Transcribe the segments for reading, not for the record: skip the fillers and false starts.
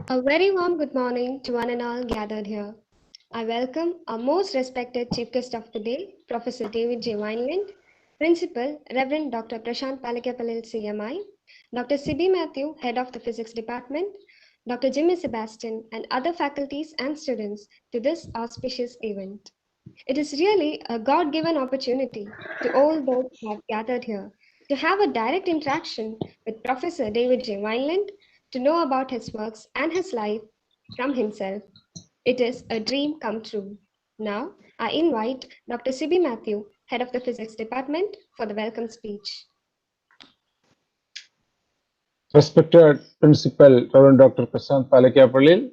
A very warm good morning to one and all gathered here. I welcome our most respected chief guest of the day, Professor David J. Wineland, Principal, Reverend Dr. Prashant Palakapalil, CMI, Dr. C.B. Matthew, Head of the Physics Department, Dr. Jimmy Sebastian, and other faculties and students to this auspicious event. It is really a God given opportunity to all those who have gathered here to have a direct interaction with Professor David J. Wineland, to know about his works and his life from himself. It is a dream come true. Now, I invite Dr. C.B. Matthew, Head of the Physics Department, for the welcome speech. Respected Principal Reverend Dr. Prashant Palakapalil,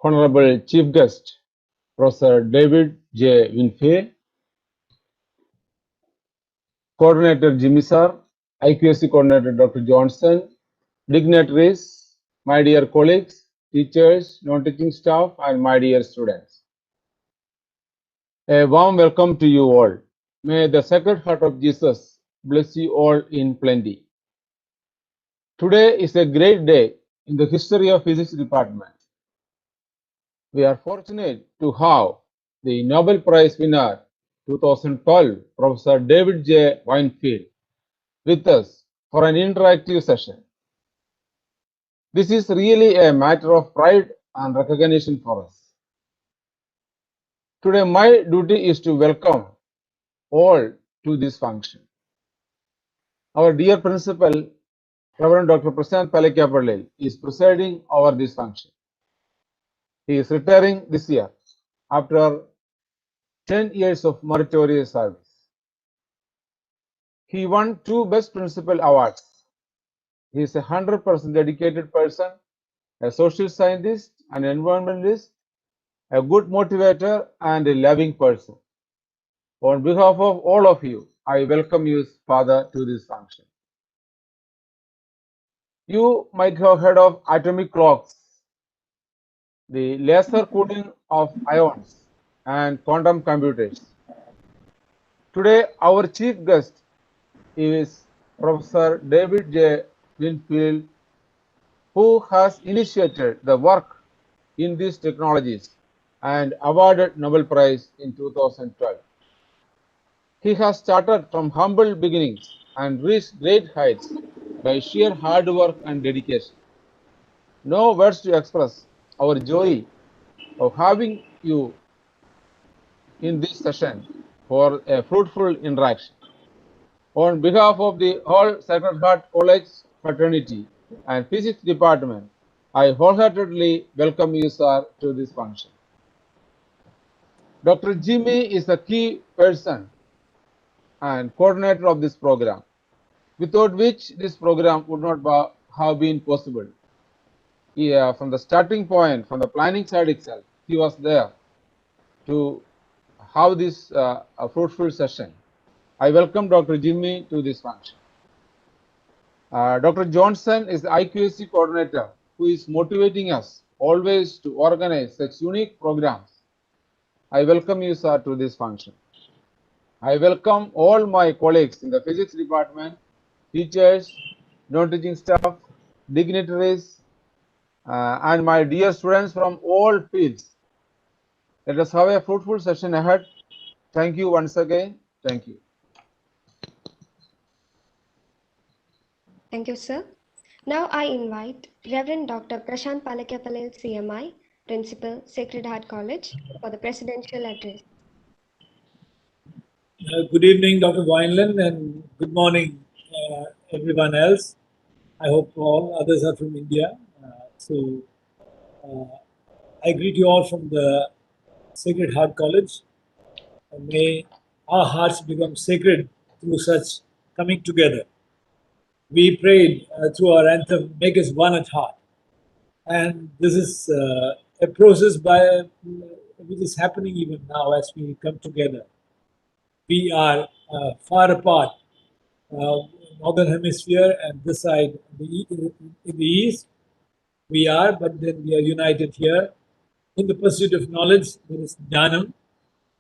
Honorable Chief Guest Professor David J. Winfield, Coordinator Jimmy Sir, IQAC Coordinator Dr. Johnson, dignitaries, my dear colleagues, teachers, non-teaching staff, and my dear students. A warm welcome to you all. May the Sacred Heart of Jesus bless you all in plenty. Today is a great day in the history of Physics Department. We are fortunate to have the Nobel Prize winner 2012, Professor David J. Winefield, with us for an interactive session. This is really a matter of pride and recognition for us. Today, my duty is to welcome all to this function. Our dear principal, Reverend Dr. Prashant Palakapalil, is presiding over this function. He is retiring this year after 10 years of meritorious service. He won 2 Best Principal awards. He is a 100% dedicated person, a social scientist, an environmentalist, a good motivator, and a loving person. On behalf of all of you, I welcome you, Father, to this function. You might have heard of atomic clocks, the laser cooling of ions, and quantum computers. Today, our chief guest is Professor David J. Winfield, who has initiated the work in these technologies and awarded Nobel Prize in 2012. He has started from humble beginnings and reached great heights by sheer hard work and dedication. No words to express our joy of having you in this session for a fruitful interaction. On behalf of the whole Sacred Heart College fraternity and Physics Department, I wholeheartedly welcome you, sir, to this function. Dr. Jimmy is a key person and coordinator of this program, without which this program would not have been possible. From the starting point, from the planning side itself, he was there to have this a fruitful session. I welcome Dr. Jimmy to this function. Dr. Johnson is the IQAC coordinator who is motivating us always to organize such unique programs. I welcome you, sir, to this function. I welcome all my colleagues in the physics department, teachers, non-teaching staff, dignitaries, and my dear students from all fields. Let us have a fruitful session ahead. Thank you once again. Thank you. Thank you, sir. Now I invite Reverend Dr. Prashant Palakapalil, CMI, Principal, Sacred Heart College, for the presidential address. Good evening, Dr. Wineland, and good morning, everyone else. I hope all others are from India. I greet you all from the Sacred Heart College. And may our hearts become sacred through such coming together. We prayed through our anthem, "Make us one at heart." And this is a process which is happening even now as we come together. We are far apart, northern hemisphere and this side in the east. We are, but then we are united here in the pursuit of knowledge. There is JNANAM.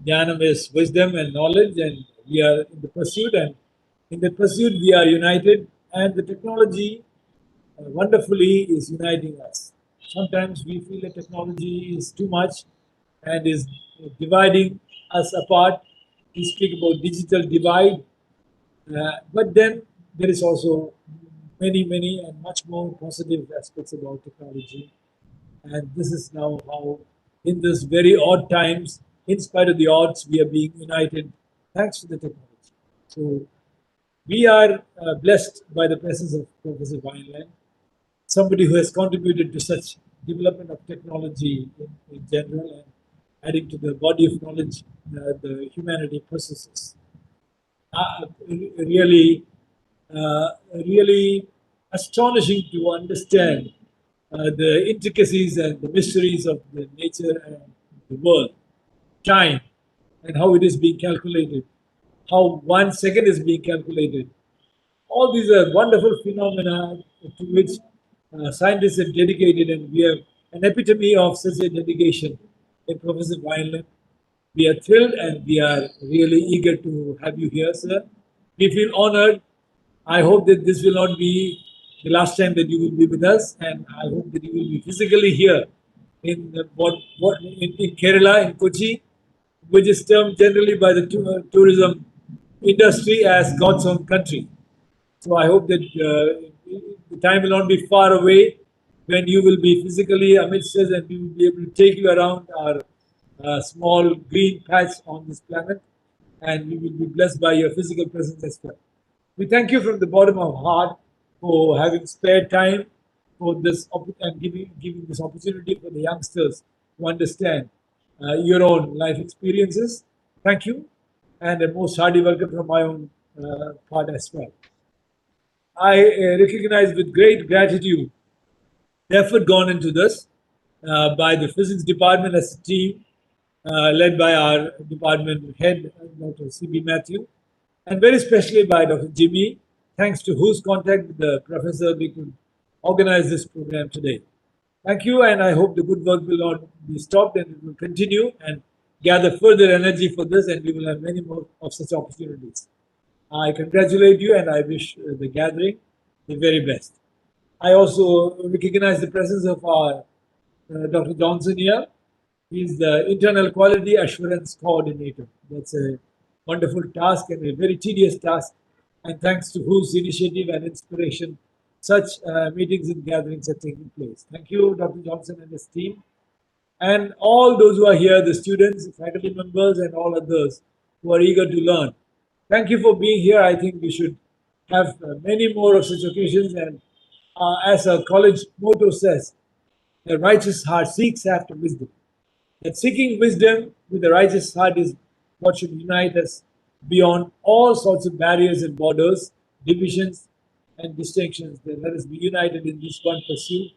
JNANAM is wisdom and knowledge, and we are in the pursuit. And in the pursuit, we are united. And the technology wonderfully is uniting us. Sometimes we feel that technology is too much and is dividing us apart. We speak about digital divide, but then there is also many and much more positive aspects about technology. And this is now how, in this very odd times, in spite of the odds, we are being united thanks to the technology. So we are blessed by the presence of Professor Wineland, somebody who has contributed to such development of technology in general and adding to the body of knowledge the humanity possesses. Really, really astonishing to understand the intricacies and the mysteries of the nature and the world, time, and how it is being calculated, how 1 second is being calculated. All these are wonderful phenomena to which scientists have dedicated, and we have an epitome of such a dedication in Professor Wineland. We are thrilled and we are really eager to have you here, sir. We feel honored. I hope that this will not be the last time that you will be with us, and I hope that you will be physically here in in Kerala, in Kochi, which is termed generally by the tourism industry as God's own country. So I hope that the time will not be far away when you will be physically amidst us and we will be able to take you around our small green patch on this planet, and we will be blessed by your physical presence as well. We thank you from the bottom of our heart for having spared time for this and giving this opportunity for the youngsters to understand your own life experiences. Thank you, and a most hearty welcome from my own part as well. I recognize with great gratitude the effort gone into this by the physics department as a team, led by our department head, Dr. C.B. Matthew, and very especially by Dr. Jimmy, thanks to whose contact with the professor we could organize this program today. Thank you, and I hope the good work will not be stopped and it will continue and gather further energy for this, and we will have many more of such opportunities. I congratulate you and I wish the gathering the very best. I also recognize the presence of our Dr. Johnson here. He's the Internal Quality Assurance Coordinator. That's a wonderful task and a very tedious task. And thanks to whose initiative and inspiration, such meetings and gatherings are taking place. Thank you, Dr. Johnson and his team. And all those who are here, the students, faculty members, and all others who are eager to learn. Thank you for being here. I think we should have many more of such occasions. And as our college motto says, the righteous heart seeks after wisdom. That seeking wisdom with the righteous heart is what should unite us beyond all sorts of barriers and borders, divisions and distinctions. Then let us be united in this one pursuit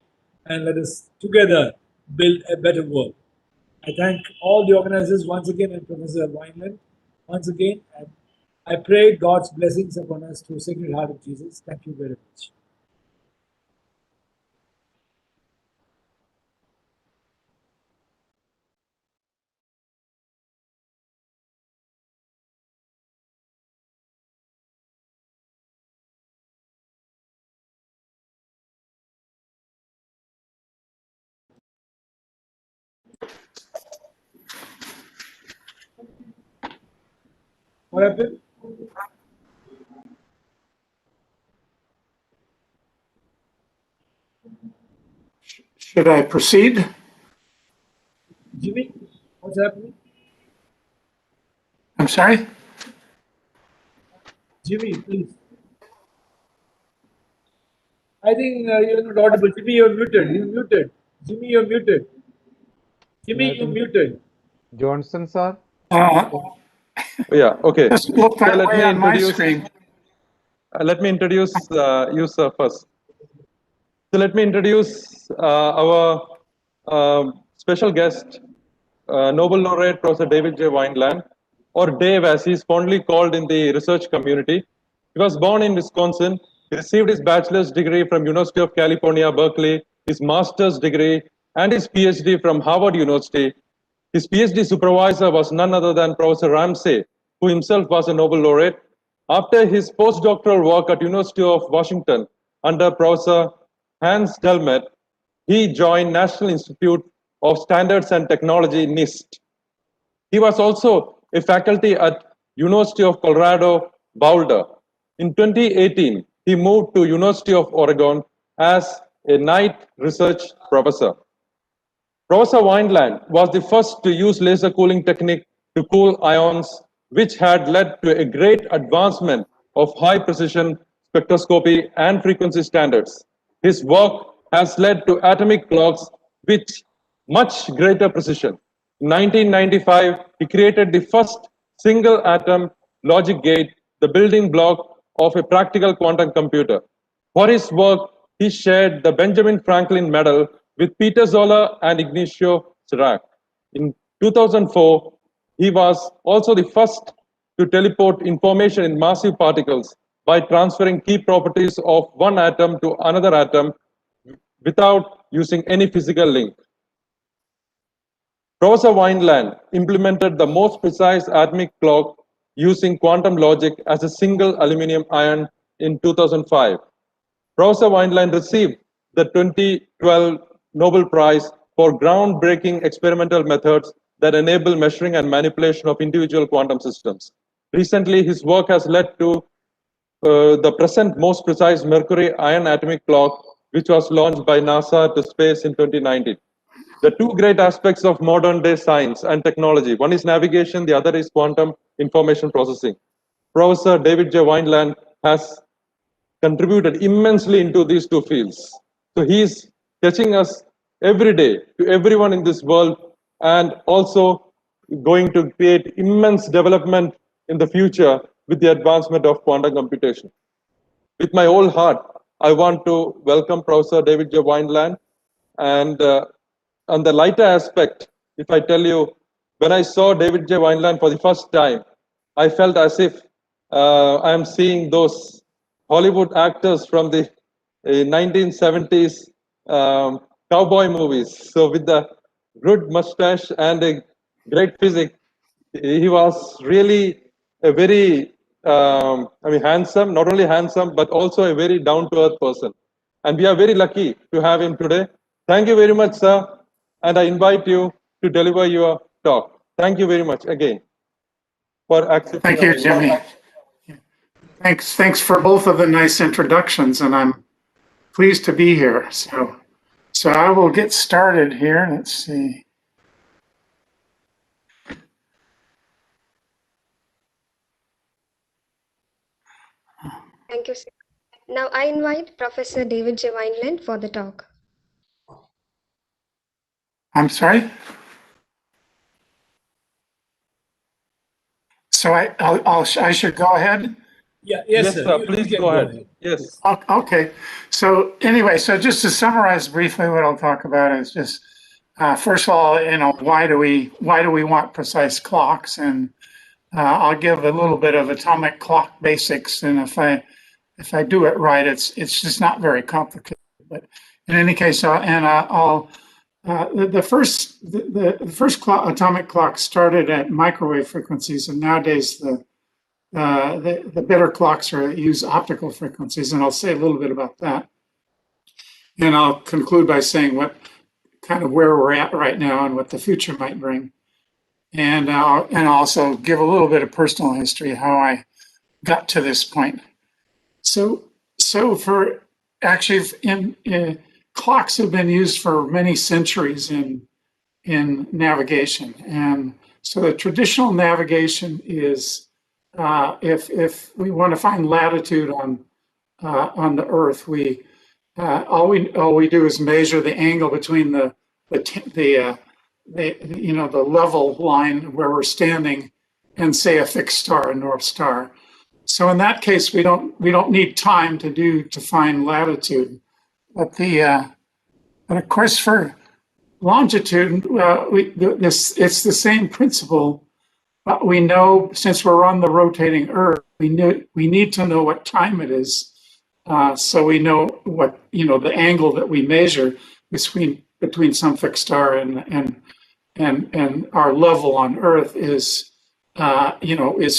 and let us together build a better world. I thank all the organizers once again and Professor Wineland once again. And I pray God's blessings upon us through Sacred Heart of Jesus. Thank you very much. What happened? Should I proceed? Jimmy, what's happening? I'm sorry? Jimmy, please. I think you're not audible. Jimmy, you're muted. You're muted. Jimmy, you're muted. Jimmy, you're muted. Johnson, sir. Yeah, okay. This looked that let way me on my introduce, screen. let me introduce you, sir, first. So let me introduce our special guest, Nobel laureate Professor David J. Wineland, or Dave as he is fondly called in the research community. He was born in Wisconsin. He received his bachelor's degree from University of California, Berkeley, his master's degree, and his PhD from Harvard University. His PhD supervisor was none other than Professor Ramsey, who himself was a Nobel laureate. After his postdoctoral work at University of Washington under Professor Hans Delmet, he joined National Institute of Standards and Technology, NIST. He was also a faculty at University of Colorado, Boulder. In 2018, he moved to University of Oregon as a Knight Research Professor. Professor Wineland was the first to use laser cooling technique to cool ions, which had led to a great advancement of high precision spectroscopy and frequency standards. His work has led to atomic clocks with much greater precision. In 1995, he created the first single atom logic gate, the building block of a practical quantum computer. For his work, he shared the Benjamin Franklin Medal with Peter Zoller and Ignacio Chirac. In 2004, he was also the first to teleport information in massive particles by transferring key properties of one atom to another atom without using any physical link. Professor Wineland implemented the most precise atomic clock using quantum logic as a single aluminum ion in 2005. Professor Wineland received the 2012 Nobel Prize for groundbreaking experimental methods that enable measuring and manipulation of individual quantum systems. Recently, his work has led to the present most precise Mercury ion atomic clock, which was launched by NASA to space in 2019. The two great aspects of modern day science and technology, one is navigation, the other is quantum information processing. Professor David J. Wineland has contributed immensely into these two fields. So he is touching us every day to everyone in this world, and also going to create immense development in the future with the advancement of quantum computation. With my whole heart, I want to welcome Professor David J. Wineland. And on the lighter aspect, if I tell you, when I saw David J. Wineland for the first time, I felt as if I am seeing those Hollywood actors from the 1970s cowboy movies. So with the good mustache and a great physique, he was really a very, handsome, not only handsome, but also a very down-to-earth person. And we are very lucky to have him today. Thank you very much, sir. And I invite you to deliver your talk. Thank you very much again for accepting. Thank you, Jimmy. Thanks for both of the nice introductions, and I'm pleased to be here. So I will get started here. Let's see. Thank you, sir. Now I invite Professor David J. Wineland for the talk. I'm sorry? So I should go ahead? Yeah, yes, sir. Please go ahead. Yes. Okay. So anyway, so just to summarize briefly what I'll talk about is just, first of all, why do we want precise clocks? And I'll give a little bit of atomic clock basics. And if I do it right, it's just not very complicated. But in any case, the first atomic clock started at microwave frequencies, and nowadays the better clocks use optical frequencies, and I'll say a little bit about that. And I'll conclude by saying what kind of where we're at right now and what the future might bring. And also give a little bit of personal history, how I got to this point. So for actually clocks have been used for many centuries in navigation. And so the traditional navigation is if we want to find latitude on the Earth, all we do is measure the angle between the level line where we're standing and say a fixed star, a North Star. So in that case, we don't need time to find latitude. But of course for longitude, it's the same principle. But we know, since we're on the rotating Earth, we need to know what time it is, so we know what the angle that we measure between some fixed star and our level on Earth is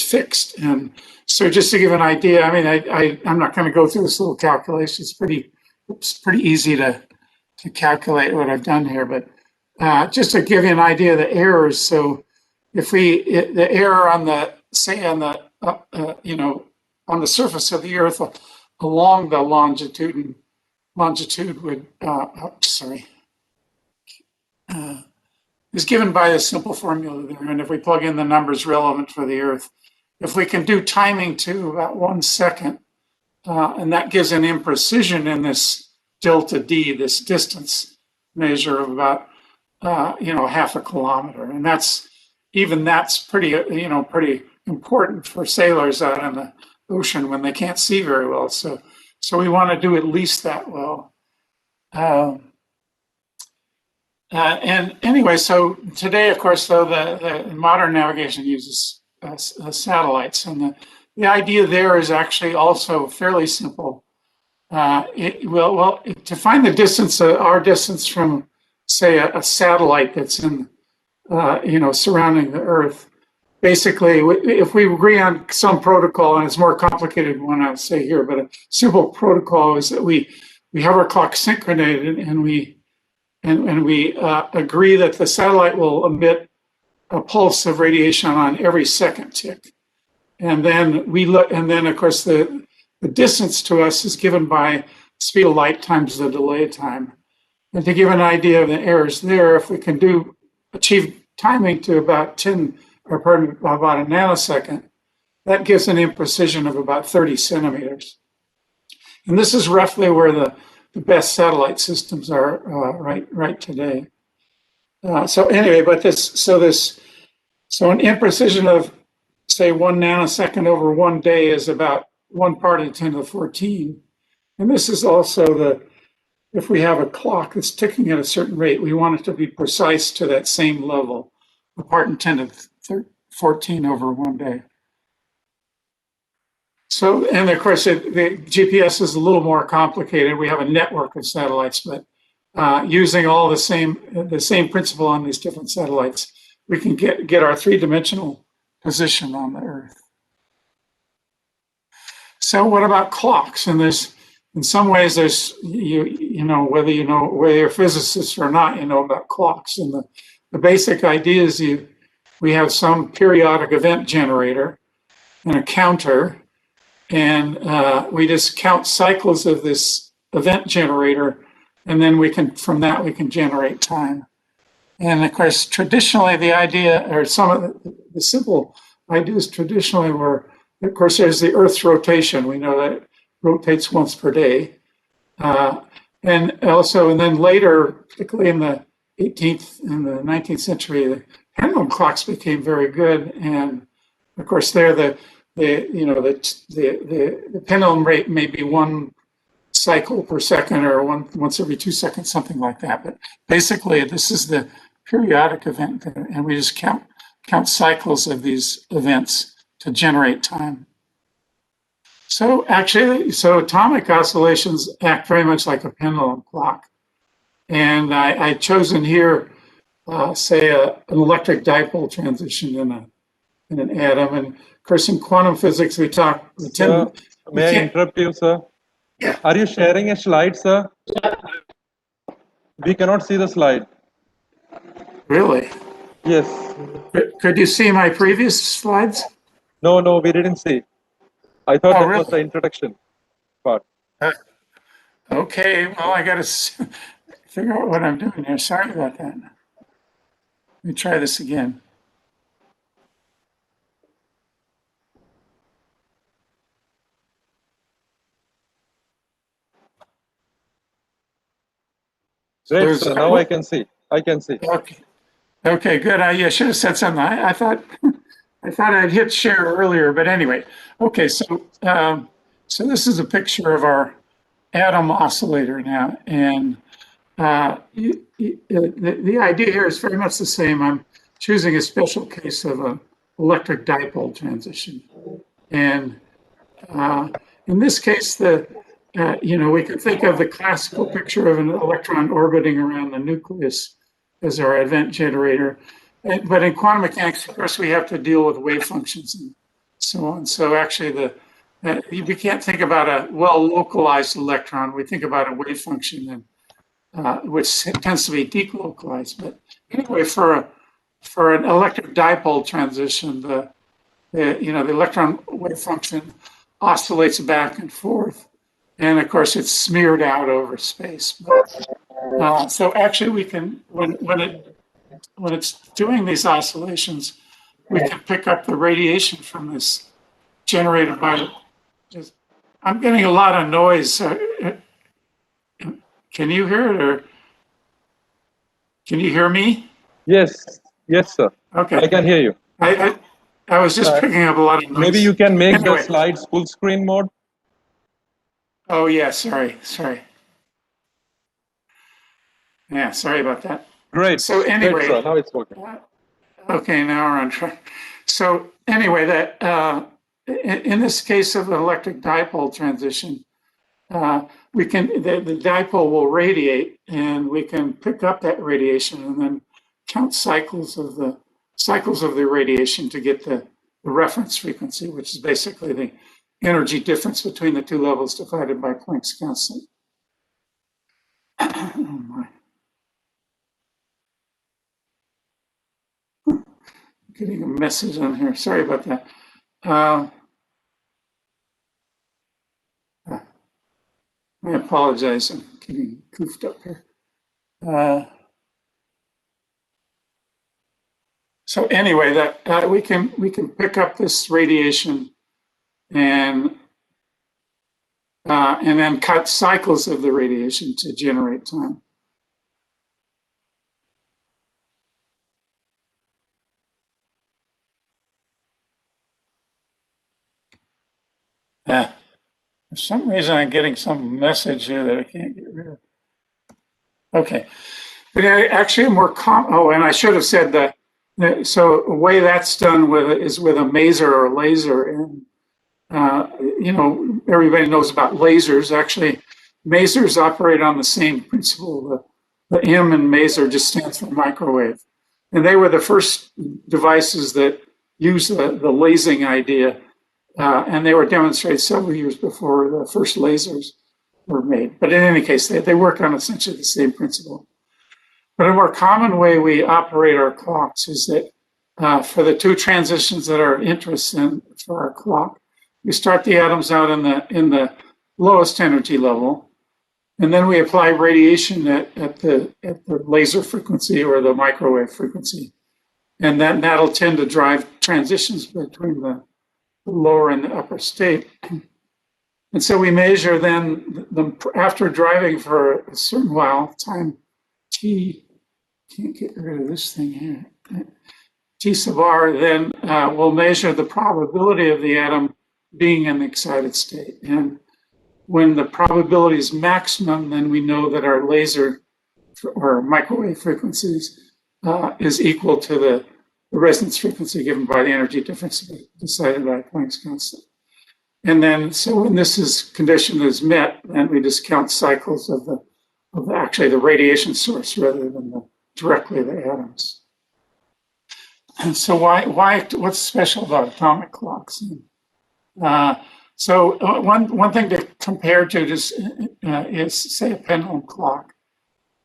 fixed. And so, just to give an idea, I'm not going to go through this little calculation. It's pretty it's pretty easy to calculate what I've done here, but just to give you an idea of the errors. So if the error on the, say on the, on the surface of the Earth along the longitude would, is given by a simple formula there. And if we plug in the numbers relevant for the Earth, if we can do timing to about 1 second, and that gives an imprecision in this delta D, this distance measure of about, half a kilometer. And that's pretty, pretty important for sailors out in the ocean when they can't see very well. So we want to do at least that well. And anyway, so today, of course, though, the modern navigation uses satellites, and the idea there is actually also fairly simple. To find the distance, our distance from, say, a satellite that's in, surrounding the Earth, basically, if we agree on some protocol, and it's more complicated than one I'll say here, but a simple protocol is that we have our clock synchronized, and we agree that the satellite will emit a pulse of radiation on every second tick. And then of course, the distance to us is given by speed of light times the delay time. And to give an idea of the errors there, if we can achieve timing to about about a nanosecond, that gives an imprecision of about 30 centimeters. And this is roughly where the best satellite systems are right today. So anyway, so an imprecision of, say, 1 nanosecond over 1 day is about 1 part in 10 to the 14. And this is also if we have a clock that's ticking at a certain rate, we want it to be precise to that same level, a part in 10 to the 14 over 1 day. So, and of course, the GPS is a little more complicated. We have a network of satellites, but using all the same principle on these different satellites, we can get our 3-dimensional position on the Earth. So, what about clocks? And in some ways, whether you're a physicist or not, you know about clocks. And the basic idea is we have some periodic event generator and a counter. And we just count cycles of this event generator, and then from that we can generate time. And of course, traditionally the idea, or some of the simple ideas traditionally were, of course, there's the Earth's rotation. We know that it rotates once per day. And then later, particularly in the 18th and the 19th century, the pendulum clocks became very good. And of course, the pendulum rate may be 1 cycle per second or once every 2 seconds, something like that. But basically, this is the periodic event, and we just count cycles of these events to generate time. So atomic oscillations act very much like a pendulum clock. And I've chosen here, say, an electric dipole transition in an atom. And of course, in quantum physics, we tend. May I interrupt you, sir? Yeah. Are you sharing a slide, sir? We cannot see the slide. Really? Yes. Could you see my previous slides? No, we didn't see. I thought that really? was the introduction part. Okay, well, I got to figure out what I'm doing here. Sorry about that. Let me try this again. Great, sir. Now I can see. Okay, good. I should have said something. I thought I'd hit share earlier, but anyway. Okay, so this is a picture of our atom oscillator now, and the idea here is very much the same. I'm choosing a special case of an electric dipole transition, and in this case, we can think of the classical picture of an electron orbiting around the nucleus as our event generator. But in quantum mechanics, of course, we have to deal with wave functions and so on. So actually, we can't think about a well-localized electron. We think about a wave function, and which tends to be delocalized. But anyway, for an electric dipole transition, the electron wave function oscillates back and forth, and of course it's smeared out over space. But, so actually, we can when it's doing these oscillations, we can pick up the radiation from this generated by. I'm getting a lot of noise. Can you hear it, or can you hear me? Yes, yes, sir. Okay. I can hear you. I was just picking up a lot of noise. Maybe you can make the Anyway. slides full screen mode. Oh yeah, sorry. Yeah, sorry about that. Great. So anyway, Great, sir. Now it's working. Okay, now we're on track. So anyway, that in this case of the electric dipole transition, we can the dipole will radiate, and we can pick up that radiation and then count cycles of the radiation to get the reference frequency, which is basically the energy difference between the two levels divided by Planck's constant. Oh my. Getting a message on here. Sorry about that. I apologize. I'm getting goofed up here. So anyway, that we can pick up this radiation and then cut cycles of the radiation to generate time. For some reason, I'm getting some message here that I can't get rid of. Okay, but actually, more common. Oh, and I should have said that. So the way that's done is with a maser or laser, and everybody knows about lasers. Actually, masers operate on the same principle. The M in maser just stands for microwave, and they were the first devices that used the lasing idea. And they were demonstrated several years before the first lasers were made. But in any case, they work on essentially the same principle. But a more common way we operate our clocks is that for the two transitions that are of interest for our clock, we start the atoms out in the lowest energy level, and then we apply radiation at the laser frequency or the microwave frequency, and that'll tend to drive transitions between the lower and the upper state. And so we measure then after driving for a certain while, time t, can't get rid of this thing here, t sub r, then we'll measure the probability of the atom being in the excited state. And when the probability is maximum, then we know that our laser or microwave frequencies is equal to the resonance frequency given by the energy difference decided by Planck's constant. And then, so when this condition is met, then we just count cycles of actually the radiation source rather than directly the atoms. And so what's special about atomic clocks? So one thing to compare to is say a pendulum clock.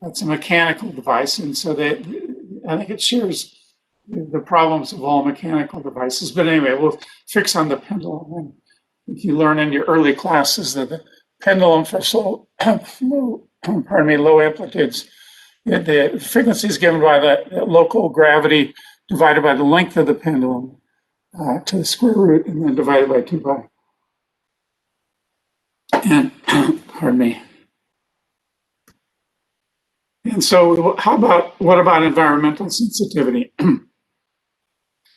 That's a mechanical device, and so I think it shares the problems of all mechanical devices. But anyway, we'll fix on the pendulum. And you learn in your early classes that the pendulum for low amplitudes, the frequency is given by the local gravity divided by the length of the pendulum to the square root, and then divided by 2 pi. And pardon me. And so what about environmental sensitivity?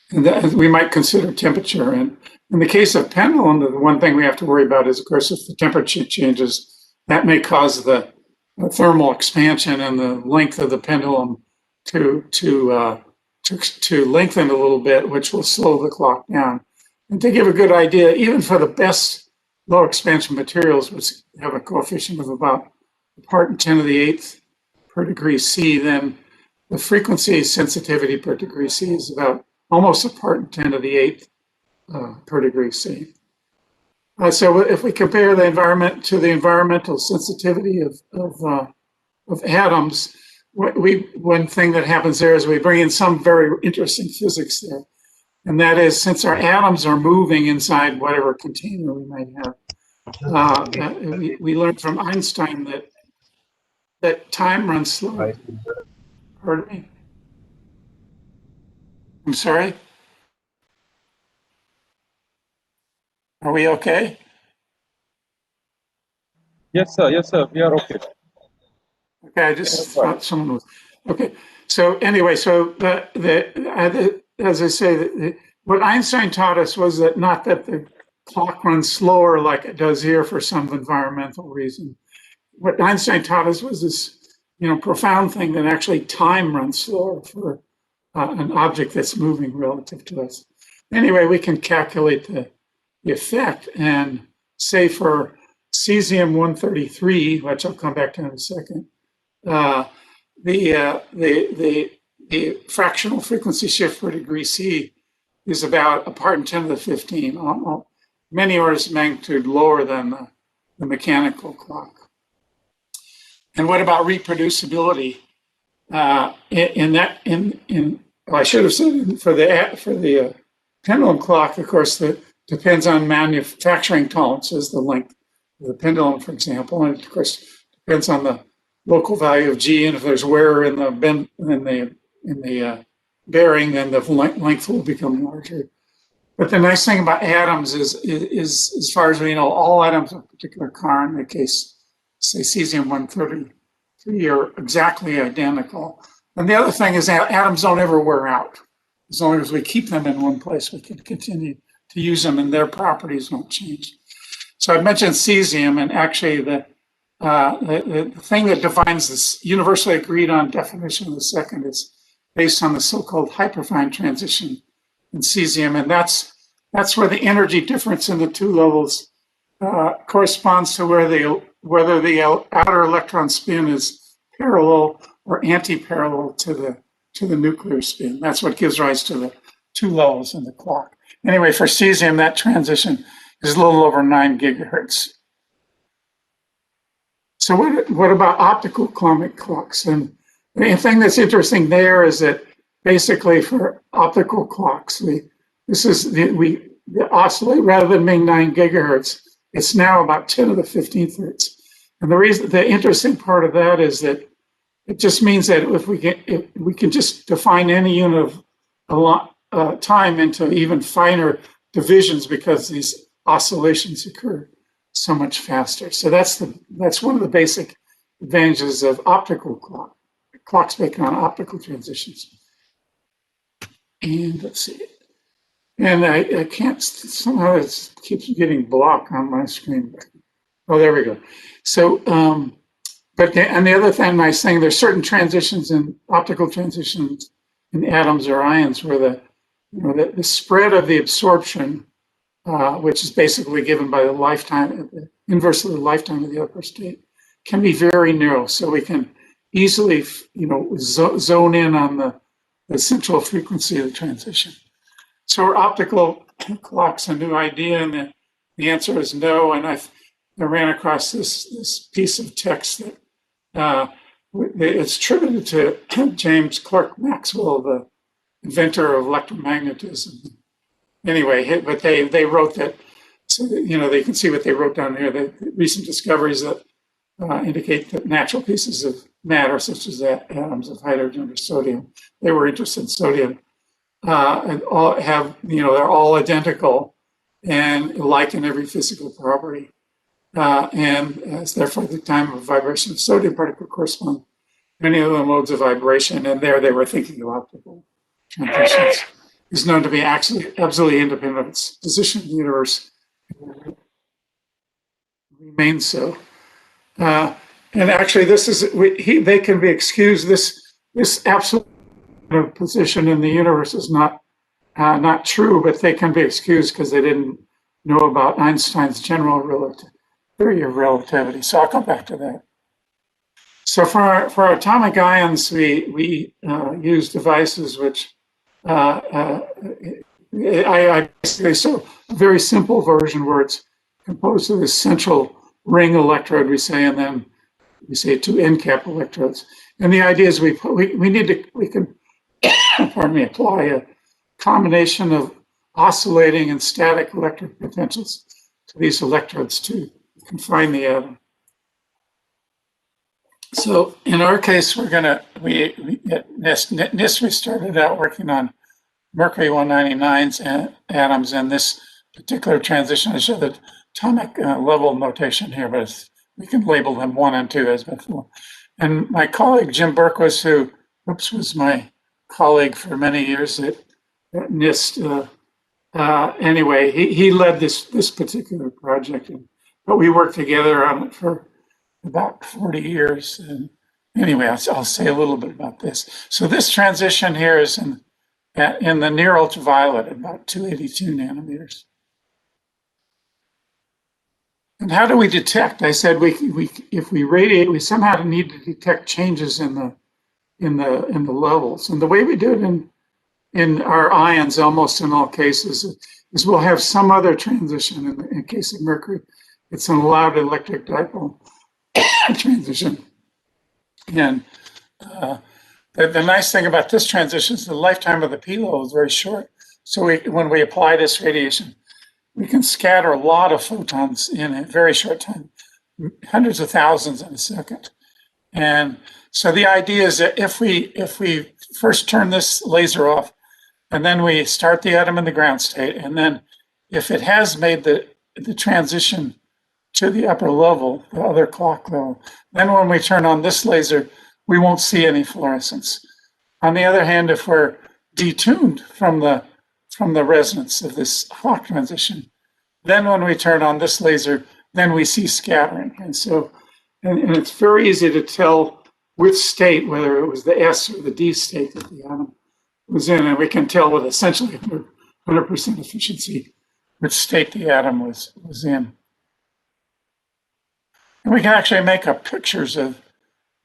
And that we might consider temperature. And in the case of pendulum, the one thing we have to worry about is, of course, if the temperature changes, that may cause the thermal expansion and the length of the pendulum to lengthen a little bit, which will slow the clock down. And to give a good idea, even for the best low expansion materials, which have a coefficient of about a part in 10 to the 8th per degree C, then the frequency sensitivity per degree C is about almost a part in 10 to the 8th per degree C. So if we compare the environment to the environmental sensitivity of atoms, one thing that happens there is we bring in some very interesting physics there. And that is, since our atoms are moving inside whatever container we might have, we learned from Einstein that time runs slow. Pardon me? I'm sorry? Are we okay? Yes, sir. Yes, sir. We are okay. Okay, I just thought someone was. Okay, so anyway, so as I say, what Einstein taught us was that not that the clock runs slower like it does here for some environmental reason. What Einstein taught us was this, profound thing that actually time runs slower for an object that's moving relative to us. Anyway, we can calculate the effect and say for cesium-133, which I'll come back to in a second, the fractional frequency shift per degree C is about a part in 10 to the 15, many orders of magnitude lower than the mechanical clock. And what about reproducibility? I should have said for the pendulum clock, of course, that depends on manufacturing tolerances, the length of the pendulum, for example, and of course depends on the local value of G, and if there's wear in the bearing, then the length will become larger. But the nice thing about atoms is as far as we know, all atoms of a particular car, in the case, say cesium-133, are exactly identical. And the other thing is that atoms don't ever wear out. As long as we keep them in one place, we can continue to use them and their properties don't change. So I mentioned cesium, and actually the thing that defines this universally agreed on definition of the second is based on the so-called hyperfine transition in cesium. And that's where the energy difference in the two levels corresponds to whether the outer electron spin is parallel or anti-parallel to the nuclear spin. That's what gives rise to the two levels in the clock. Anyway, for cesium, that transition is a little over 9 gigahertz. So what about optical clocks? And the thing that's interesting there is that basically for optical clocks, we oscillate rather than being 9 gigahertz, it's now about 10 to the 15th hertz. And the interesting part of that is that it just means that if we can just define any unit of time into even finer divisions because these oscillations occur so much faster. So that's one of the basic advantages of optical clocks based on optical transitions. And let's see. And I can't, somehow it keeps getting blocked on my screen. Oh, there we go. So, and the other thing, nice thing, there's certain transitions in optical transitions in atoms or ions where the spread of the absorption, which is basically given by the inverse of the lifetime of the upper state, can be very narrow. So we can easily, zone in on the central frequency of the transition. So are optical clocks a new idea? And the answer is no. And I ran across this piece of text that it's attributed to James Clerk Maxwell, the inventor of electromagnetism. Anyway, but they wrote that, so that, they can see what they wrote down here, the recent discoveries that indicate that natural pieces of matter, such as atoms of hydrogen or sodium, they were interested in sodium, and all have, they're all identical and alike in every physical property. And therefore, the time of vibration of sodium particle correspond many of the modes of vibration. And there they were thinking of optical transitions. Is known to be absolutely independent of its position in the universe. Remains so. And actually, they can be excused. This absolute position in the universe is not true, but they can be excused because they didn't know about Einstein's general theory of relativity. So I'll come back to that. So for our atomic ions, we use devices which I basically, so a very simple version where it's composed of this central ring electrode, we say, and then we say 2 end cap electrodes. And the idea is we can pardon me, apply a combination of oscillating and static electric potentials to these electrodes to confine the atom. So in our case, we at NIST, we started out working on mercury 199's atoms, and this particular transition, I show the atomic level notation here, but we can label them 1 and 2 as before. And my colleague, Jim Berquist, who was my colleague for many years at NIST, anyway, he led this particular project, but we worked together on it for about 40 years. And anyway, I'll say a little bit about this. So this transition here is in the near ultraviolet, about 282 nanometers. And how do we detect? I said if we radiate, we somehow need to detect changes in the levels. And the way we do it in our ions, almost in all cases, is we'll have some other transition. In the case of mercury, it's an allowed electric dipole transition. And the nice thing about this transition is the lifetime of the P lobe is very short. So when we apply this radiation, we can scatter a lot of photons in a very short time, hundreds of thousands in a second. And so the idea is that if we first turn this laser off, and then we start the atom in the ground state, and then if it has made the transition to the upper level, the other clock level, then when we turn on this laser, we won't see any fluorescence. On the other hand, if we're detuned from the resonance of this clock transition, then when we turn on this laser, then we see scattering. And so, and it's very easy to tell with state whether it was the S or the D state that the atom was in, and we can tell with essentially 100% efficiency which state the atom was in. And we can actually make up pictures of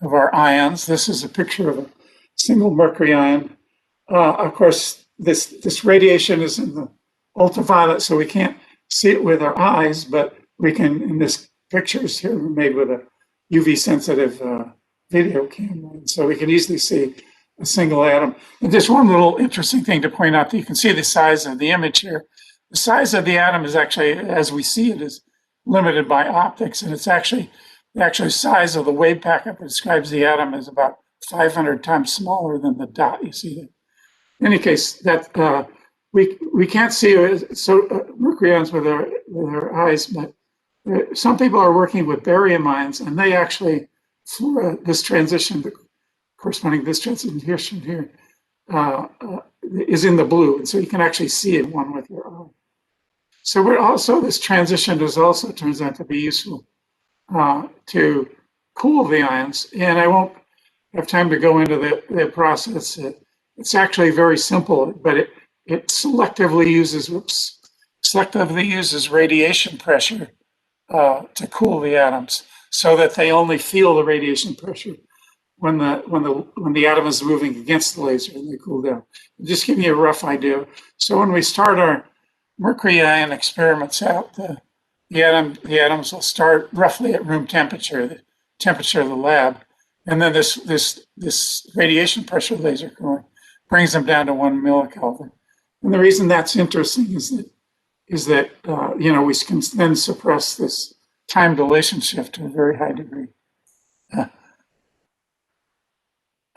our ions. This is a picture of a single mercury ion. Of course, this radiation is in the ultraviolet, so we can't see it with our eyes, but we can, in this pictures here made with a UV sensitive video camera. And so we can easily see a single atom. And just one little interesting thing to point out, that you can see the size of the image here. The size of the atom is actually, as we see it, is limited by optics, and it's actually the actual size of the wave packet that describes the atom is about 500 times smaller than the dot you see there. In any case, that we can't see mercury ions with our eyes, but some people are working with barium ions, and they actually, for this transition, the corresponding this transition here, is in the blue, and so you can actually see it one with your eye. So this transition turns out to be useful to cool the ions, and I won't have time to go into the process. It's actually very simple, but it selectively uses radiation pressure to cool the atoms, so that they only feel the radiation pressure when the atom is moving against the laser and they cool down. Just give you a rough idea. So when we start our mercury ion experiments out, the atoms will start roughly at room temperature, the temperature of the lab, and then this radiation pressure laser cooling brings them down to 1 millikelvin. And the reason that's interesting is that we can then suppress this time dilation shift to a very high degree.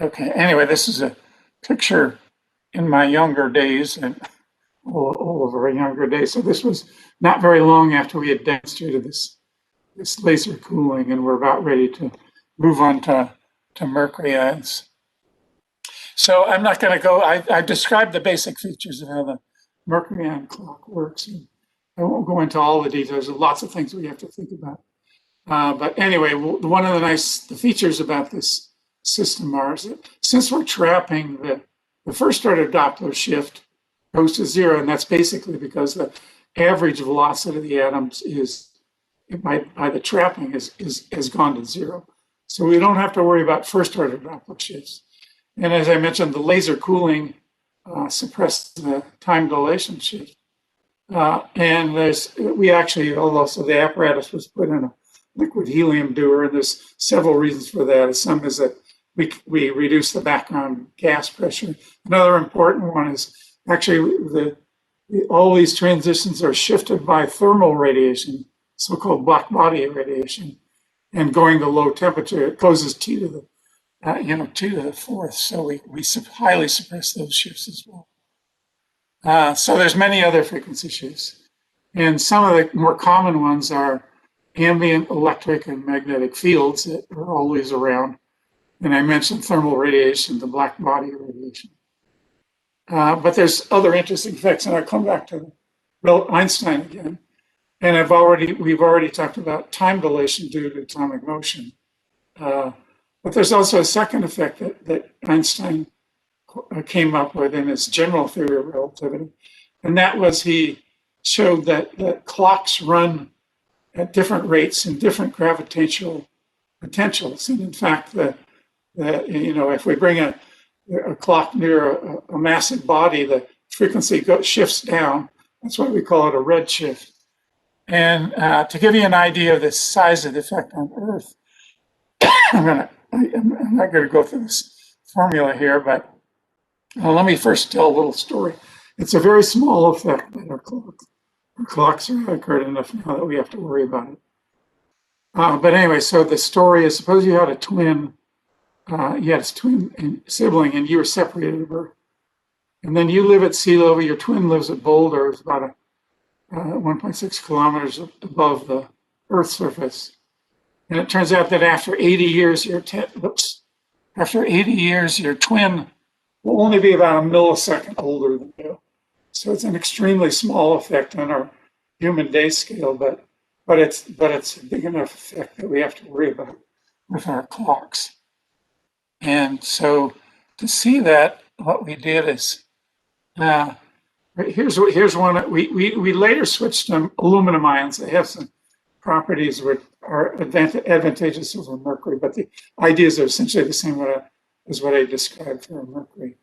Okay. Anyway, this is a picture in my younger days and all of our younger days. So this was not very long after we had demonstrated this laser cooling, and we're about ready to move on to mercury ions. So I'm not going to go. I described the basic features of how the mercury ion clock works. And I won't go into all the details. There's lots of things we have to think about. But anyway, one of the features about this system are that since we're trapping the first order Doppler shift goes to 0, and that's basically because the average velocity of the atoms by the trapping has gone to 0. So we don't have to worry about first order Doppler shifts. And as I mentioned, the laser cooling suppressed the time dilation shift. And also the apparatus was put in a liquid helium dewar, and there's several reasons for that. Some is that we reduce the background gas pressure. Another important one is actually all these transitions are shifted by thermal radiation, so-called black body radiation, and going to low temperature, it closes T to the T to the fourth. So we highly suppress those shifts as well. So there's many other frequency shifts. And some of the more common ones are ambient electric and magnetic fields that are always around. And I mentioned thermal radiation, the black body radiation. But there's other interesting effects, and I'll come back to Einstein again. And we've already talked about time dilation due to atomic motion. But there's also a second effect that Einstein came up with in his general theory of relativity. And that was he showed that clocks run at different rates in different gravitational potentials. And in fact, if we bring a clock near a massive body, the frequency shifts down. That's why we call it a redshift. And to give you an idea of the size of the effect on Earth, I'm not going to go through this formula here, but let me first tell a little story. It's a very small effect that our clocks are accurate enough now that we have to worry about it. But anyway, so the story is, suppose you had a twin, sibling, and you were separated at birth. And then you live at sea level, your twin lives at Boulder, it's about 1.6 kilometers above the Earth's surface. And it turns out that after 80 years, your twin will only be about a millisecond older than you. So it's an extremely small effect on our human day scale, but it's a big enough effect that we have to worry about with our clocks. And so to see that, what we did is, here's one. We later switched to aluminum ions. They have some properties which are advantageous over mercury, but the ideas are essentially the same as what I described for mercury.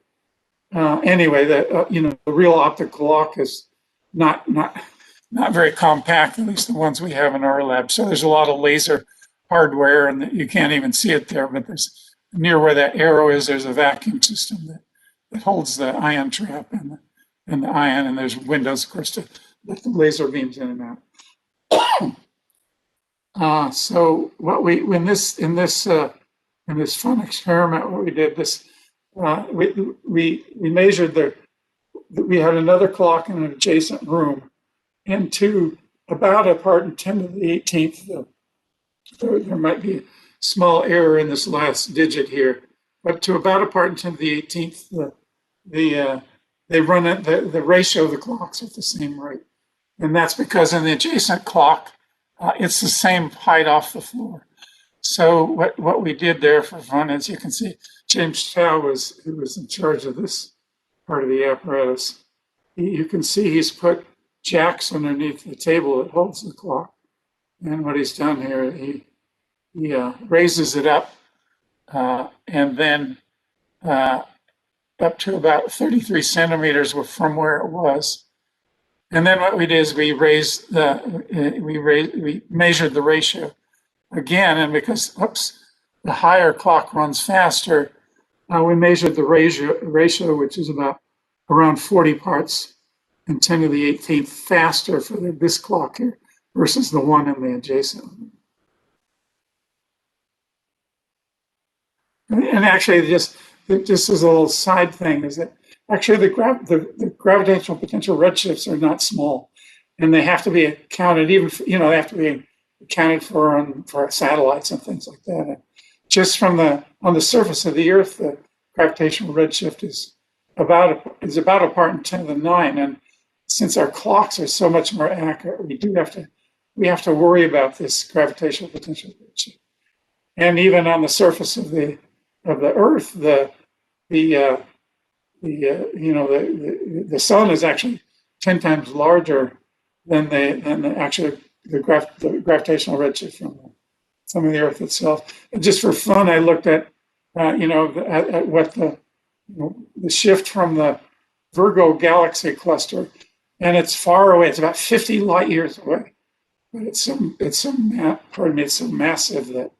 Anyway, the real optical clock is not very compact, at least the ones we have in our lab. So there's a lot of laser hardware, and you can't even see it there. But there's near where that arrow is, there's a vacuum system that holds the ion trap and the ion, and there's windows, of course, to let the laser beams in and out. So what in this fun experiment, what we did we measured we had another clock in an adjacent room, and to about a part in 10 to the 18th, there might be a small error in this last digit here, but to about a part in 10 to the 18th, they run it, the ratio of the clocks at the same rate. And that's because in the adjacent clock, it's the same height off the floor. So what we did there for fun, as you can see, James Chow who was in charge of this part of the apparatus. You can see he's put jacks underneath the table that holds the clock. And what he's done here, he raises it up and then up to about 33 centimeters from where it was. And then what we did is we measured the ratio again, and because the higher clock runs faster, we measured the ratio, which is around 40 parts in 10 to the 18th faster for this clock here versus the one in the adjacent one. And actually, just as a little side thing, is that actually the gravitational potential redshifts are not small, and they have to be accounted they have to be accounted for satellites and things like that. And just on the surface of the Earth, the gravitational redshift is about a part in 10 to the 9. And since our clocks are so much more accurate, we have to worry about this gravitational potential redshift. And even on the surface of the Earth, the sun is actually 10 times larger than the gravitational redshift from some of the Earth itself. And just for fun, I looked at what the shift from the Virgo galaxy cluster, and it's far away. It's about 50 light years away, but it's so massive that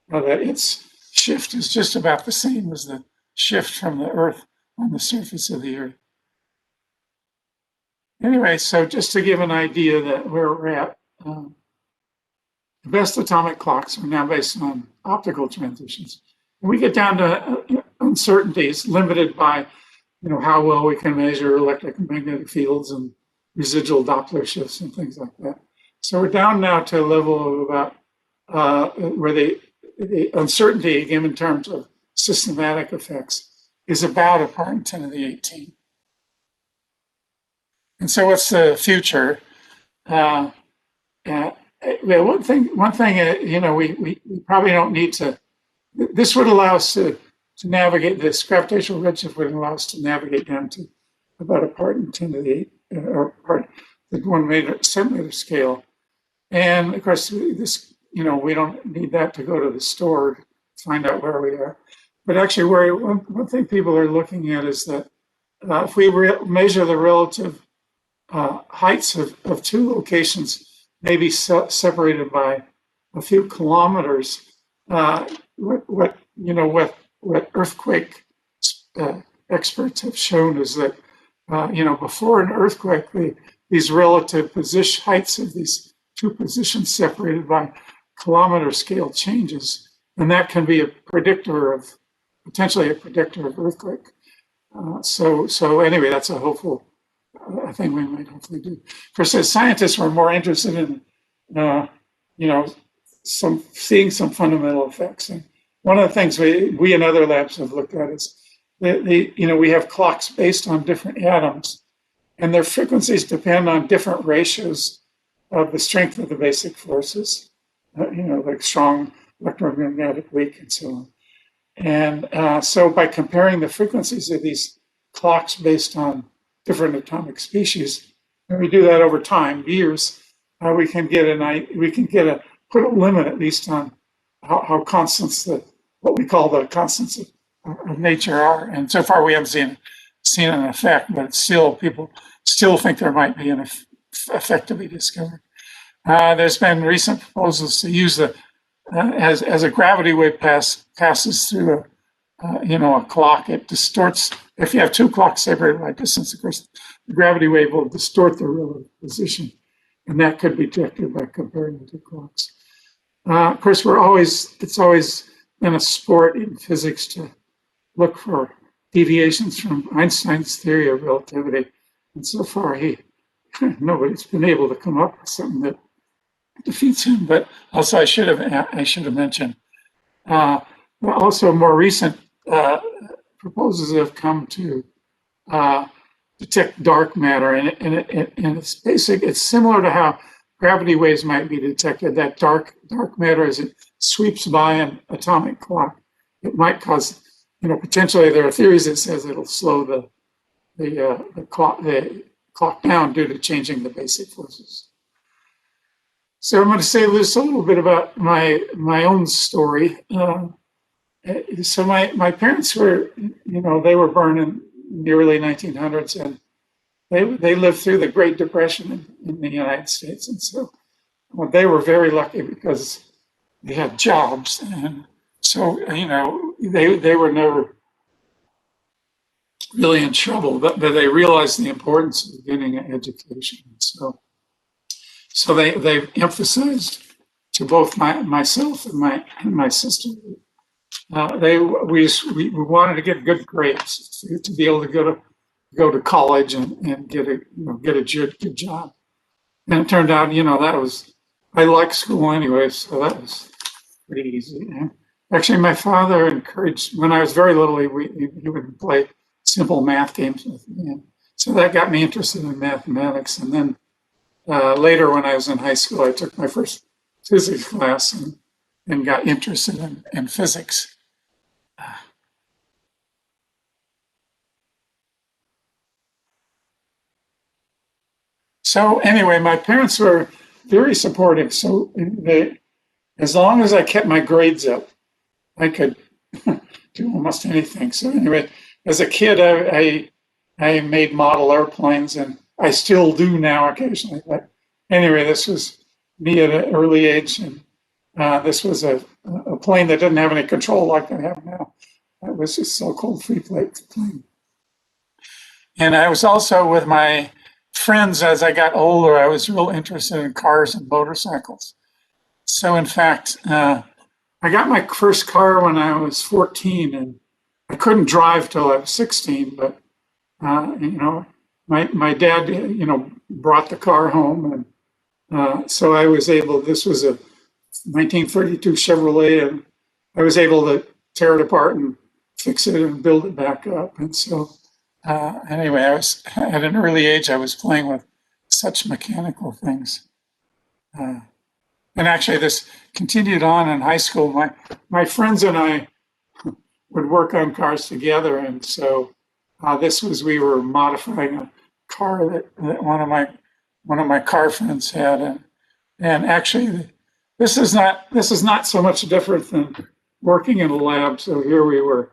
that its shift is just about the same as the shift from the Earth on the surface of the Earth. Anyway, so just to give an idea that where we're at, the best atomic clocks are now based on optical transitions. And we get down to uncertainties limited by, how well we can measure electric and magnetic fields and residual Doppler shifts and things like that. So we're down now to a level of about where the uncertainty, again, in terms of systematic effects, is about a part in 10 to the 18. And so what's the future? One thing, we probably don't need to, this would allow us to navigate, this gravitational redshift would allow us to navigate down to about a part in 10 to the 8, or part the 1 centimeter scale. And of course, this, we don't need that to go to the store to find out where we are. But actually, one thing people are looking at is that if we measure the relative heights of two locations, maybe separated by a few kilometers, what earthquake experts have shown is that before an earthquake, these relative heights of these two positions separated by kilometer scale changes, and that can be potentially a predictor of earthquake. So anyway, that's a hopeful thing we might hopefully do. Of course, as scientists, we're more interested in seeing some fundamental effects. And one of the things we and other labs have looked at is we have clocks based on different atoms, and their frequencies depend on different ratios of the strength of the basic forces, like strong, electromagnetic, weak, and so on. And so by comparing the frequencies of these clocks based on different atomic species, and we do that over time, years, we can put a limit at least on how constants, what we call the constants of nature are. And so far we haven't seen an effect, but people still think there might be an effect to be discovered. There's been recent proposals to use as a gravity wave passes through a clock, it distorts. If you have two clocks separated by distance, of course, the gravity wave will distort the relative position, and that could be detected by comparing the two clocks. Of course, it's always been a sport in physics to look for deviations from Einstein's theory of relativity, and so far nobody's been able to come up with something that defeats him. But also, I should have mentioned. Also, more recent proposals have come to detect dark matter, and it's similar to how gravity waves might be detected. That dark matter, as it sweeps by an atomic clock, it might cause, potentially there are theories that says it'll slow the clock down due to changing the basic forces. So I'm going to say just a little bit about my own story. So my parents were, they were born in the early 1900s, and they lived through the Great Depression in the United States. And so they were very lucky because they had jobs. And so, they were never really in trouble, but they realized the importance of getting an education. So they emphasized to both myself and my sister. We wanted to get good grades to be able to go to college and get a good job. And it turned out, I liked school anyway, so that was pretty easy. And actually, my father encouraged, when I was very little, he would play simple math games with me. And so that got me interested in mathematics. And then later, when I was in high school, I took my first physics class and got interested in physics. So anyway, my parents were very supportive. So as long as I kept my grades up, I could do almost anything. So anyway, as a kid, I made model airplanes, and I still do now occasionally. But anyway, this was me at an early age, and this was a plane that didn't have any control like they have now. It was just so-called free plane. And I was also with my friends as I got older. I was real interested in cars and motorcycles. So in fact, I got my first car when I was 14, and I couldn't drive till I was 16. But my dad, brought the car home, and so I was able. This was a 1932 Chevrolet, and I was able to tear it apart and fix it and build it back up. And so anyway, I was at an early age. I was playing with such mechanical things. And actually, this continued on in high school. My friends and I would work on cars together, and so we were modifying a car that one of my car friends had, and actually, this is not so much different than working in a lab. So here we were,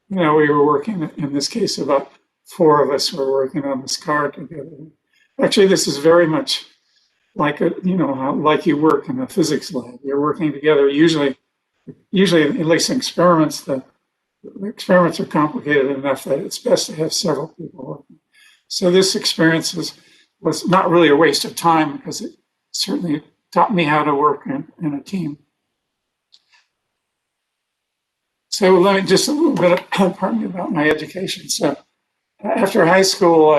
we were working. In this case, about 4 of us were working on this car together. Actually, this is very much like like you work in a physics lab. You're working together. Usually, at least in experiments, the experiments are complicated enough that it's best to have several people working. So this experience was not really a waste of time, because it certainly taught me how to work in a team. So let me just a little bit about my education. So after high school,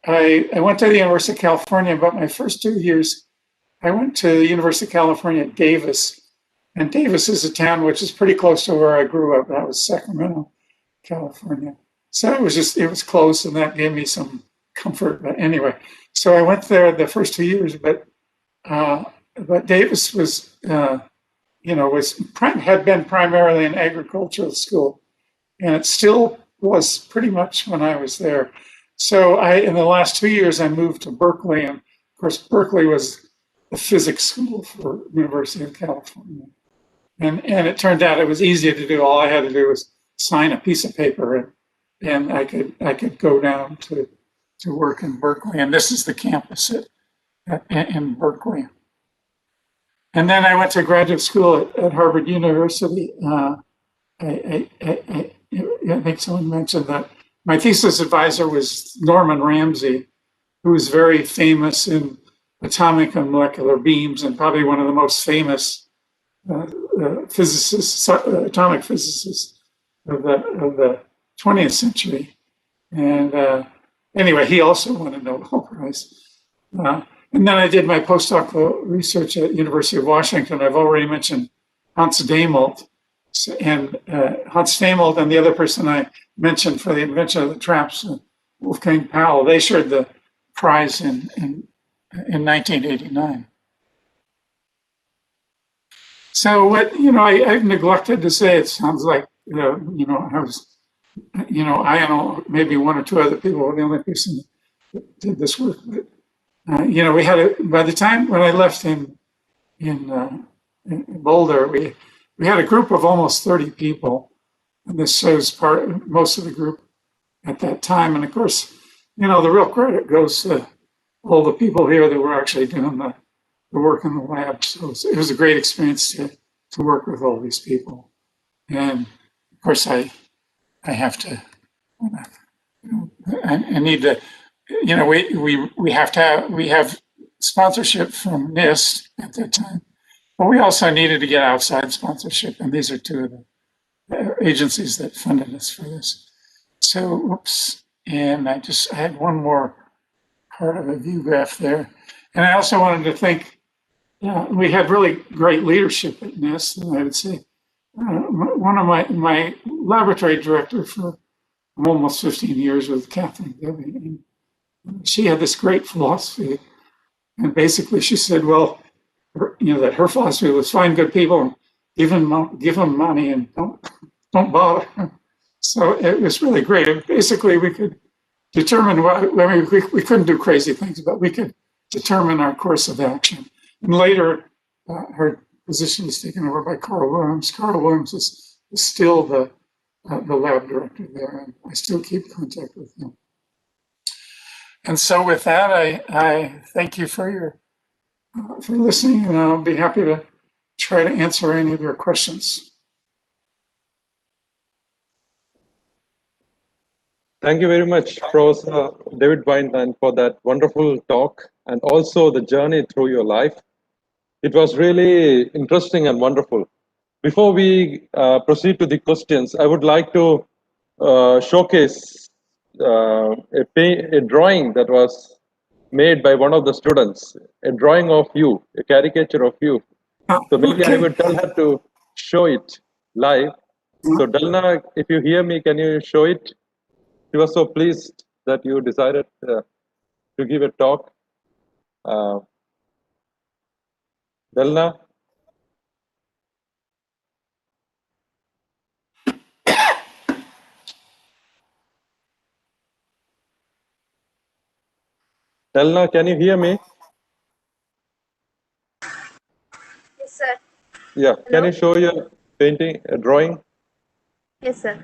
I went to the University of California, but my first 2 years, I went to the University of California at Davis. And Davis is a town which is pretty close to where I grew up. That was Sacramento, California. So it was close, and that gave me some comfort. But anyway, so I went there the first 2 years, but Davis was, had been primarily an agricultural school, and it still was pretty much when I was there. So in the last 2 years, I moved to Berkeley, and of course, Berkeley was the physics school for University of California. And it turned out it was easy to do. All I had to do was sign a piece of paper, and I could go down to work in Berkeley. And this is the campus in Berkeley. And then I went to graduate school at Harvard University. I think someone mentioned that my thesis advisor was Norman Ramsey, who was very famous in atomic and molecular beams, and probably one of the most famous atomic physicists of the 20th century. And anyway, he also won a Nobel Prize. And then I did my postdoctoral research at University of Washington. I've already mentioned Hans Demolt. And Hans Demolt and the other person I mentioned for the invention of the traps, Wolfgang Paul, they shared the prize in 1989. So I've neglected to say, it sounds like, I was, I and maybe 1 or 2 other people were the only person that did this work. But, we had by the time when I left in Boulder, we had a group of almost 30 people, and this shows most of the group at that time. And of course, the real credit goes to all the people here that were actually doing the work in the lab. So it was a great experience to work with all these people. And of course, I have to, I need to, we have sponsorship from NIST at that time, but we also needed to get outside sponsorship. And these are 2 of the agencies that funded us for this. So, oops. And I had one more part of a view graph there. And I also wanted to thank, we had really great leadership at NIST, and I would say one of my laboratory director for almost 15 years was Catherine Debbie. And she had this great philosophy, and basically she said, well, that her philosophy was find good people and give them money and don't bother. So it was really great. And basically, we could determine we couldn't do crazy things, but we could determine our course of action. And later, her position was taken over by Carl Williams. Carl Williams is still the lab director there, and I still keep contact with him. And so with that, I thank you for listening, and I'll be happy to try to answer any of your questions. Thank you very much, Professor David Wineland, for that wonderful talk and also the journey through your life. It was really interesting and wonderful. Before we proceed to the questions, I would like to showcase a drawing that was made by one of the students, a drawing of you, a caricature of you. So maybe I would tell her to show it live. So Dalna, if you hear me, can you show it? She was so pleased that you decided to give a talk. Dalna? Dalna, can you hear me? Yes, sir. Yeah, Hello? can you show your painting, drawing? Yes, sir.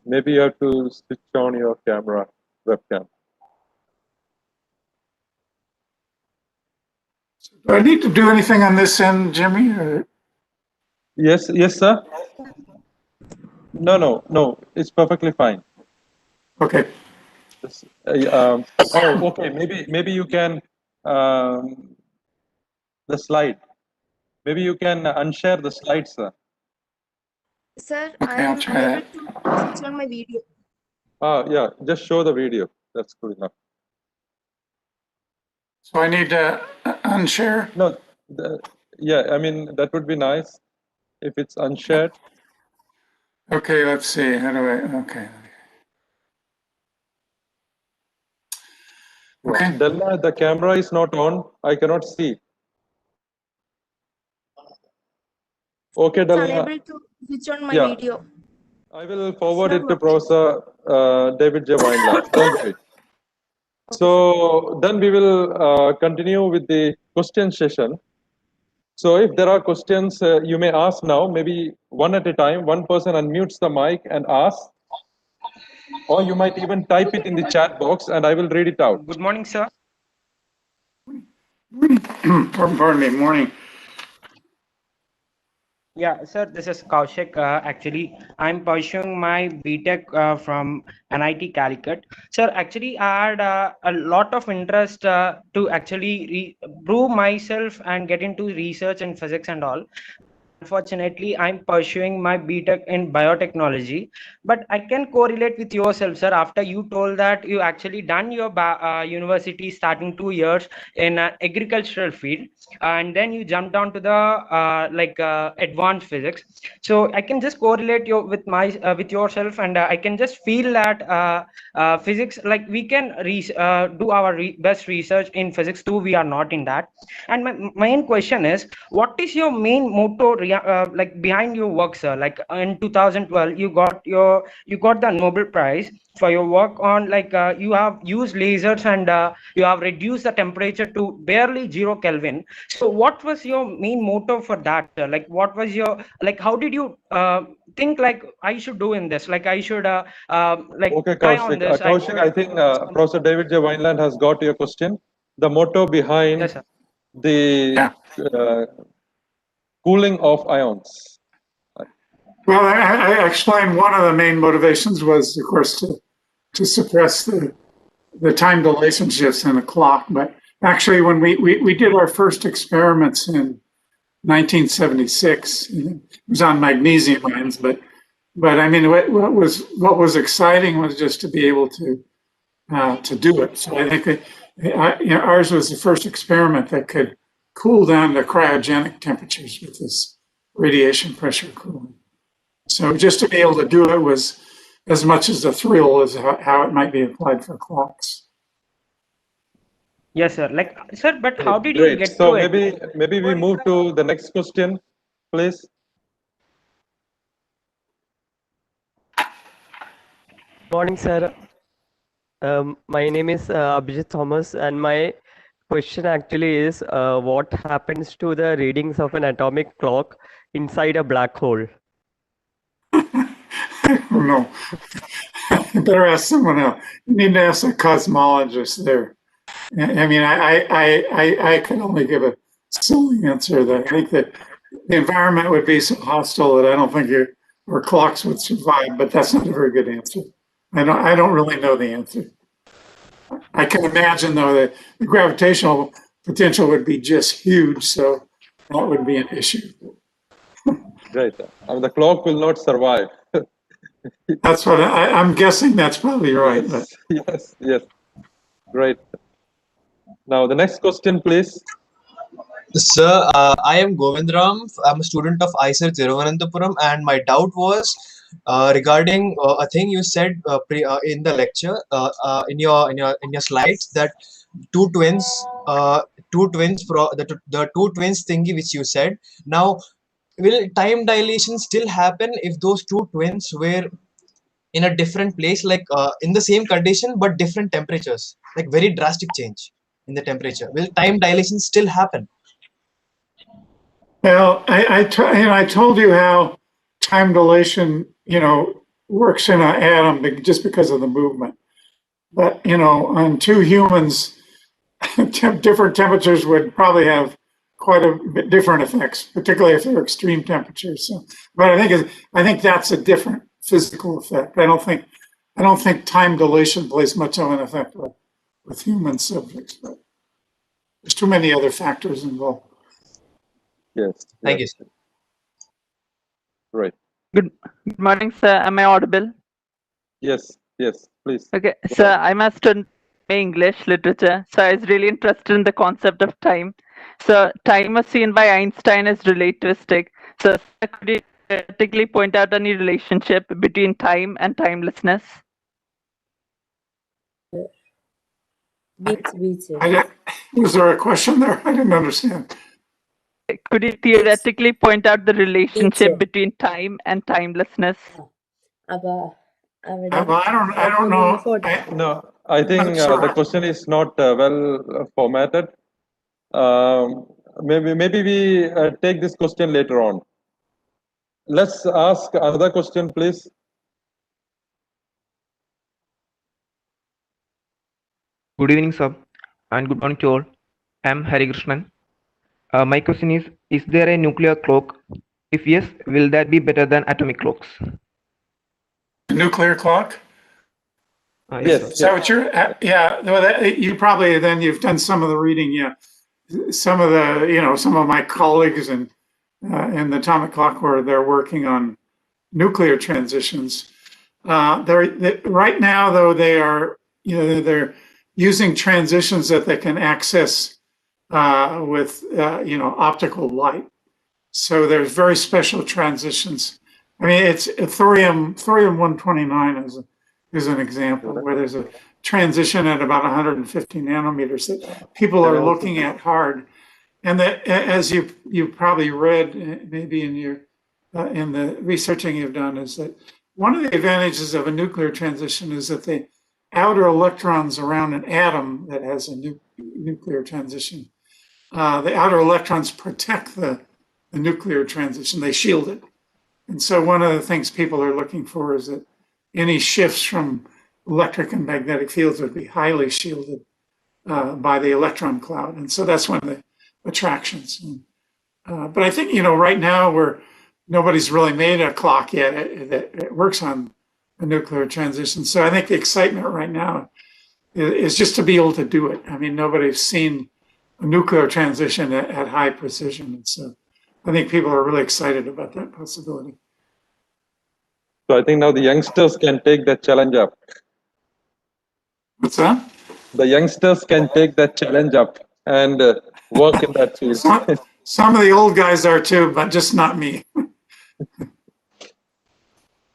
Maybe you have to switch on your camera, webcam. Do I need to do anything on this end, Jimmy? Or? Yes, yes, sir. No, it's perfectly fine. Okay. Oh, okay. Maybe you can the slide. Maybe you can unshare the slides, sir. Sir, Okay, I'll I'm try unable that. to switch on my video. Yeah, just show the video. That's good enough. So I need to unshare? No, yeah, I mean, that would be nice if it's unshared. Okay, let's see. How do I? Okay. Okay. Delna, the camera is not on. I cannot see. Okay, It's Delna. unable to switch on my Yeah, video. I will forward Not it to working. Professor David J. Wineland. Don't worry. So then we will continue with the question session. So if there are questions, you may ask now, maybe one at a time. One person unmutes the mic and asks, or you might even type it in the chat box and I will read it out. Good morning, sir. Pardon me, morning. Yeah, sir, this is Kaushik. Actually, I'm pursuing my BTech from NIT Calicut. Sir, actually, I had a lot of interest to actually prove myself and get into research and physics and all. Unfortunately, I'm pursuing my BTech in biotechnology, but I can correlate with yourself, sir. After you told that you actually done your university starting 2 years in agricultural field, and then you jumped down to the advanced physics. So I can just correlate you with with yourself, and I can just feel that physics, like we can do our best research in physics too. We are not in that. And my main question is, what is your main motto like behind your work, sir? Like in 2012 you got the Nobel Prize for your work on you have used lasers and you have reduced the temperature to barely 0 Kelvin. So what was your main motto for that, sir? Like what was your, like how did you think like I should do in this, like I should Okay, try on Kaushik. this? Kaushik, I think Professor David J. Wineland has got your question. The motto behind Yes, sir. the cooling of ions. Well, I explained one of the main motivations was, of course, to suppress the time dilation shifts in the clock. But actually, when we did our first experiments in 1976, it was on magnesium ions. But I mean, what was exciting was just to be able to do it. So I think ours was the first experiment that could cool down to cryogenic temperatures with this radiation pressure cooling. So just to be able to do it was as much as a thrill as how it might be applied for clocks. Yes, sir. Like, sir, but how did you Great. get So to it? maybe we move to the next question, please. Morning, sir. My name is Abhijit Thomas, and my question actually is what happens to the readings of an atomic clock inside a black hole? don't know. You better ask someone else. You need to ask a cosmologist there. I mean, I can only give a silly answer that I think that the environment would be so hostile that I don't think or clocks would survive, but that's not a very good answer. I don't really know the answer. I can imagine though that the gravitational potential would be just huge, so that would be an issue. Right. The clock will not survive. That's what I'm guessing. That's probably right. Yes, yes, yes. Right. Now the next question, please. Sir, I am Govindram. I'm a student of ISER Thiruvananthapuram, and my doubt was regarding a thing you said in the lecture in your slides, that two twins, the two twins thingy which you said. Now, will time dilation still happen if those two twins were in a different place, like in the same condition but different temperatures, like very drastic change in the temperature? Will time dilation still happen? Well, I told you how time dilation, works in an atom just because of the movement. But, on two humans, different temperatures would probably have quite a bit different effects, particularly if they're extreme temperatures. So, but I think that's a different physical effect. I don't think time dilation plays much of an effect with human subjects, but there's too many other factors involved. Yes. Thank you, sir. Right. Good morning, sir. Am I audible? Yes, yes, please. Okay, sir, I'm a student of English literature, so I was really interested in the concept of time. So, time was seen by Einstein as relativistic. So, sir, could you theoretically point out any relationship between time and timelessness? Was there a question there? I didn't understand. Could you theoretically point out the relationship between time and timelessness? Well, I don't know. No, I think the question is not well formatted. Maybe we take this question later on. Let's ask another question, please. Good evening, sir, and good morning to all. I'm Hari Krishnan. My question is there a nuclear clock? If yes, will that be better than atomic clocks? A nuclear clock? Yes. Is that what you're? Yeah. Well, you've done some of the reading. Yeah. Some of my colleagues in the atomic clock where they're working on nuclear transitions. Right now, though, they're using transitions that they can access with optical light. So there's very special transitions. I mean, it's thorium 129 is an example where there's a transition at about 150 nanometers that people are looking at hard, and that, as you've probably read maybe in the researching you've done, is that one of the advantages of a nuclear transition is that the outer electrons around an atom that has a nuclear transition, the outer electrons protect the nuclear transition, they shield it. And so one of the things people are looking for is that any shifts from electric and magnetic fields would be highly shielded by the electron cloud. And so that's one of the attractions. But I think, right now nobody's really made a clock yet that works on a nuclear transition. So I think the excitement right now is just to be able to do it. I mean, nobody's seen a nuclear transition at high precision. And so I think people are really excited about that possibility. So I think now the youngsters can take that challenge up. What's that? The youngsters can take that challenge up and work in that field. Some of the old guys are too, but just not me.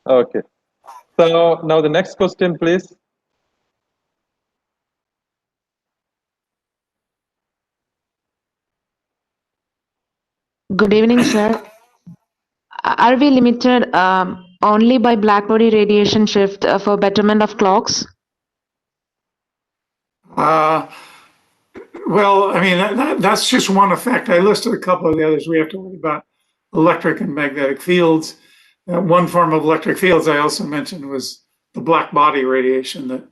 Okay. So now the next question, please. Good evening, sir. Are we limited only by black body radiation shift for betterment of clocks? Well, I mean, that's just one effect. I listed a couple of the others. We have to worry about electric and magnetic fields. One form of electric fields I also mentioned was the black body radiation that,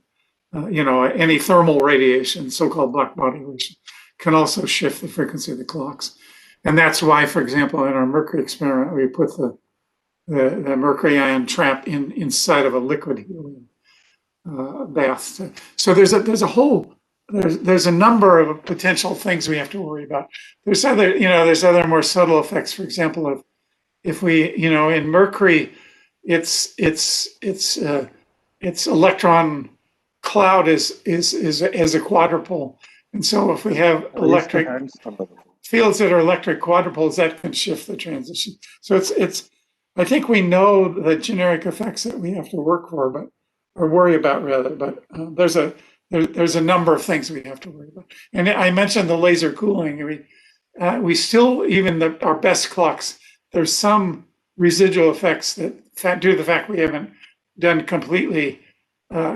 any thermal radiation, so-called black body radiation, can also shift the frequency of the clocks. And that's why, for example, in our mercury experiment, we put the mercury ion trap inside of a liquid helium bath. So there's a number of potential things we have to worry about. There's other more subtle effects. For example, if we, in mercury, its electron cloud is a quadrupole, and so if we have electric fields that are electric quadrupoles, that can shift the transition. So I think we know the generic effects that we have to worry about rather, but there's a number of things we have to worry about. And I mentioned the laser cooling. We still, even our best clocks, there's some residual effects that due to the fact we haven't done completely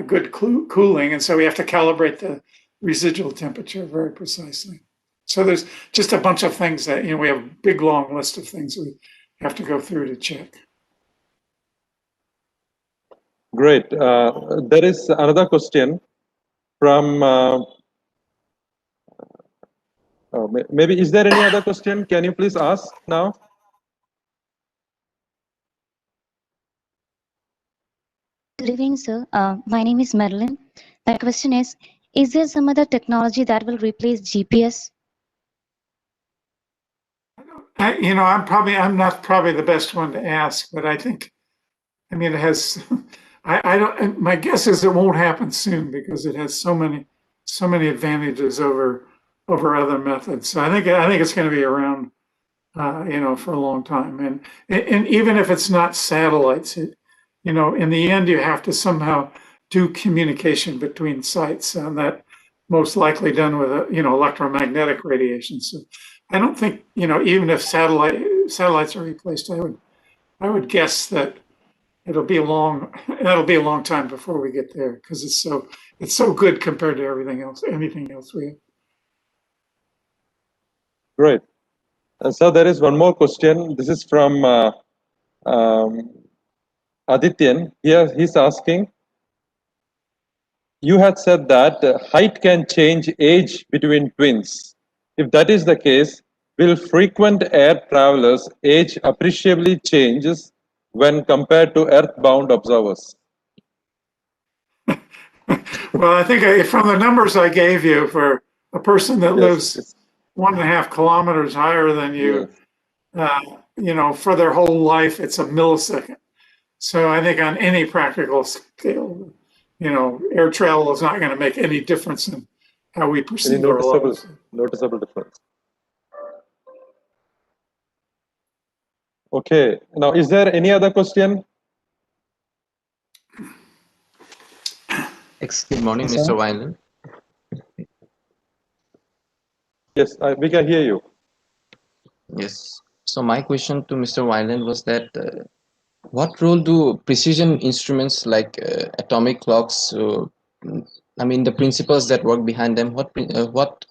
good cooling, and so we have to calibrate the residual temperature very precisely. So there's just a bunch of things that, we have a big long list of things we have to go through to check. Great. There is another question from, maybe, is there any other question? Can you please ask now? Good evening, sir. My name is Marilyn. My question is there some other technology that will replace GPS? I'm not probably the best one to ask, but it has, my guess is it won't happen soon because it has so many advantages over other methods. So I think it's going to be around, for a long time. And even if it's not satellites, in the end, you have to somehow do communication between sites, and that most likely done with electromagnetic radiation. So I don't think, even if satellites are replaced, I would guess that that'll be a long time before we get there because it's so good compared to anything else we have. Great. So there is one more question. This is from Adityan. Here he's asking, you had said that height can change age between twins. If that is the case, will frequent air travelers' age appreciably changes when compared to earthbound observers? Well, I think from the numbers I gave you, for a person that lives 1.5 kilometers higher than you, for their whole life, it's a millisecond. So I think on any practical scale, air travel is not going to make any difference in how we perceive our lives. Noticeable difference. Okay. Now, is there any other question? Good morning, Mr. Wineland. Yes, we can hear you. Yes. So my question to Mr. Wineland was that what role do precision instruments like atomic clocks, the principles that work behind them, what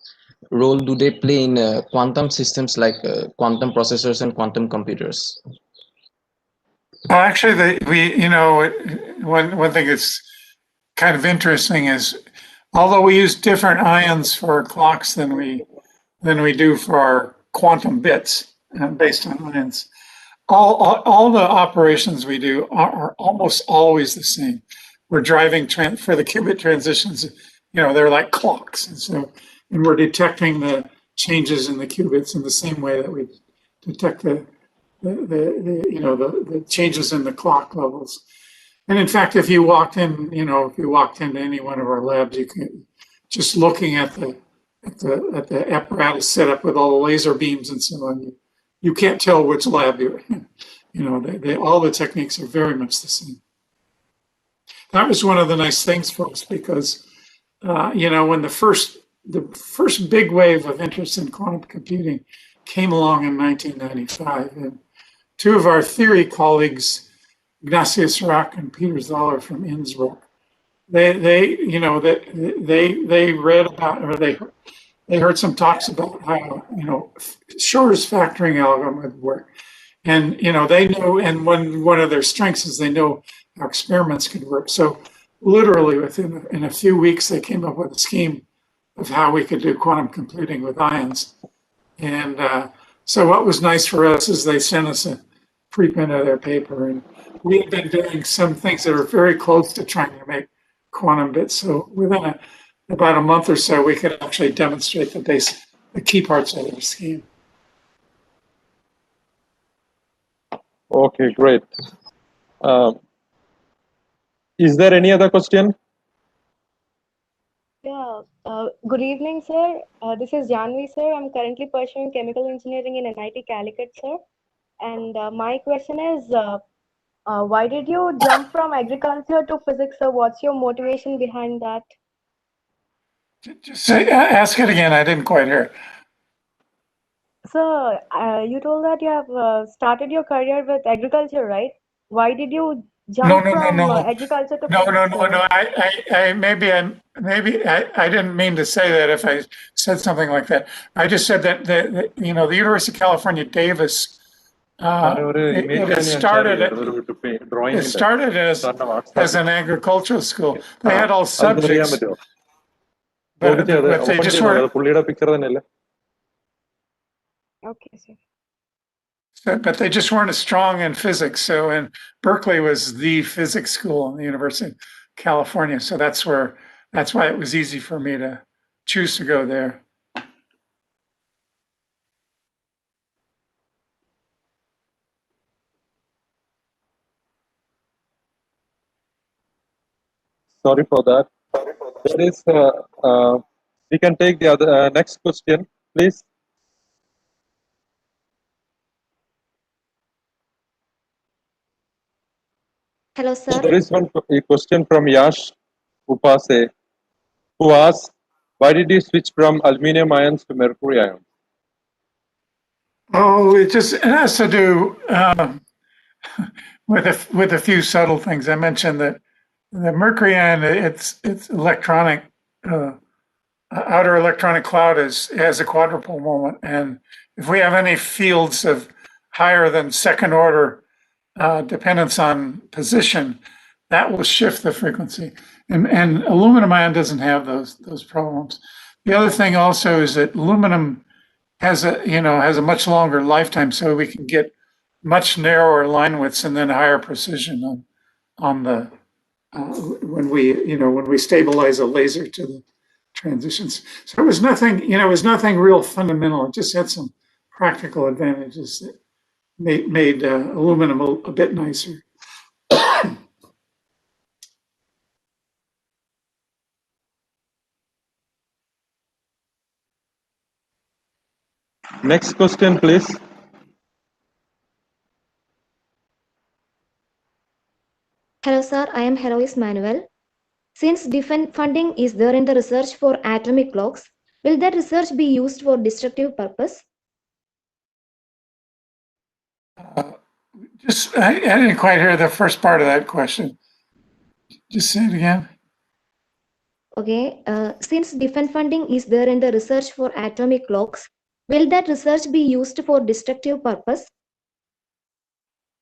role do they play in quantum systems like quantum processors and quantum computers? Actually, one thing that's kind of interesting is, although we use different ions for clocks than we do for our quantum bits based on ions, all the operations we do are almost always the same. We're driving for the qubit transitions, they're like clocks, and we're detecting the changes in the qubits in the same way that we detect the changes in the clock levels. And in fact, if you walked into any one of our labs, you can, just looking at the apparatus set up with all the laser beams and so on, you can't tell which lab you're in. All the techniques are very much the same. That was one of the nice things for us because, when the first big wave of interest in quantum computing came along in 1995, and two of our theory colleagues, Ignatius Rock and Peter Zoller from Innsbruck, they read about, or they heard some talks about how Shor's factoring algorithm would work, And they know, and one of their strengths is they know how experiments could work. So literally in a few weeks, they came up with a scheme of how we could do quantum computing with ions. And so what was nice for us is they sent us a preprint of their paper, and we had been doing some things that are very close to trying to make quantum bits. So within about a month or so, we could actually demonstrate the key parts of their scheme. Okay, great. Is there any other question? Yeah, good evening, sir. This is Janvi, sir. I'm currently pursuing chemical engineering in NIT Calicut, sir. And my question is, why did you jump from agriculture to physics, sir? What's your motivation behind that? Just ask it again. I didn't quite hear. Sir, you told that you have started your career with agriculture, right? Why did you jump from agriculture to physics, sir? I didn't mean to say that if I said something like that. I just said that the University of California, Davis, it started as an agricultural school. They had all subjects, but they just weren't. Okay, sir. But they just weren't as strong in physics. So, and Berkeley was the physics school in the University of California. So that's why it was easy for me to choose to go there. Sorry for that. There is, we can take the other next question, please. Hello, sir. There is a question from Yash Upase, who asks, why did you switch from aluminum ions to mercury ions? Oh, it has to do with a few subtle things. I mentioned that the mercury ion, its electronic outer electronic cloud has a quadrupole moment, and if we have any fields of higher than second order dependence on position, that will shift the frequency. And aluminum ion doesn't have those problems. The other thing also is that aluminum has a much longer lifetime, so we can get much narrower line widths and then higher precision on the when we stabilize a laser to the transitions. So it was nothing real fundamental. It just had some practical advantages that made aluminum a bit nicer. Next question, please. Hello, sir. I am Heloise Manuel. Since defense funding is there in the research for atomic clocks, will that research be used for destructive purpose? I didn't quite hear the first part of that question. Just say it again. Okay. Since defense funding is there in the research for atomic clocks, will that research be used for destructive purpose?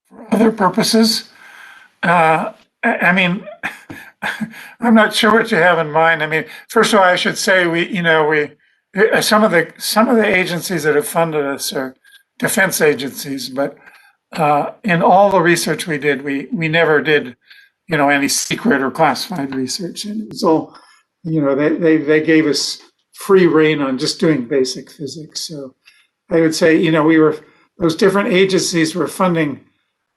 For other purposes, I mean, I'm not sure what you have in mind. I mean, first of all, I should say some of the agencies that have funded us are defense agencies, but in all the research we did, we never did, any secret or classified research, and it was all, they gave us free rein on just doing basic physics. So I would say, those different agencies were funding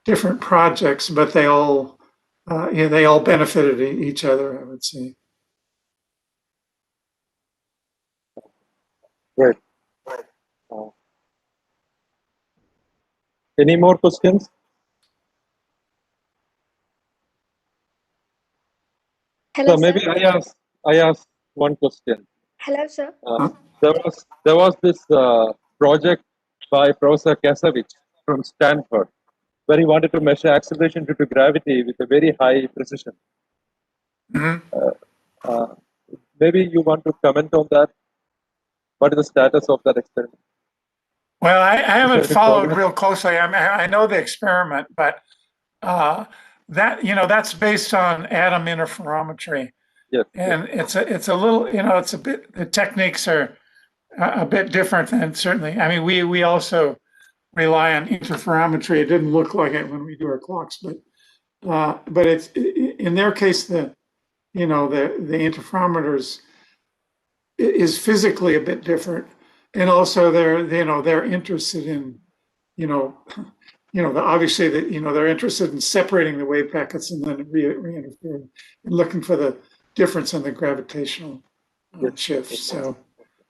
different projects, but they all benefited each other, I would say. Great. Any more questions? Hello, So maybe sir. I ask one question. Hello, sir. There was this project by Professor Kasavich from Stanford, where he wanted to measure acceleration due to gravity with a very high precision. Maybe you want to comment on that. What is the status of that experiment? Well, I haven't Any followed progress? real closely. I mean, I know the experiment, but that's based on atom interferometry, Yes, yes. and it's a little, it's a bit, the techniques are a bit different than certainly. I mean, we also rely on interferometry. It didn't look like it when we do our clocks, but it's in their case the the interferometers is physically a bit different, and also they're interested in you know obviously that they're interested in separating the wave packets and then re-interfering and looking for the difference in the gravitational shift. So,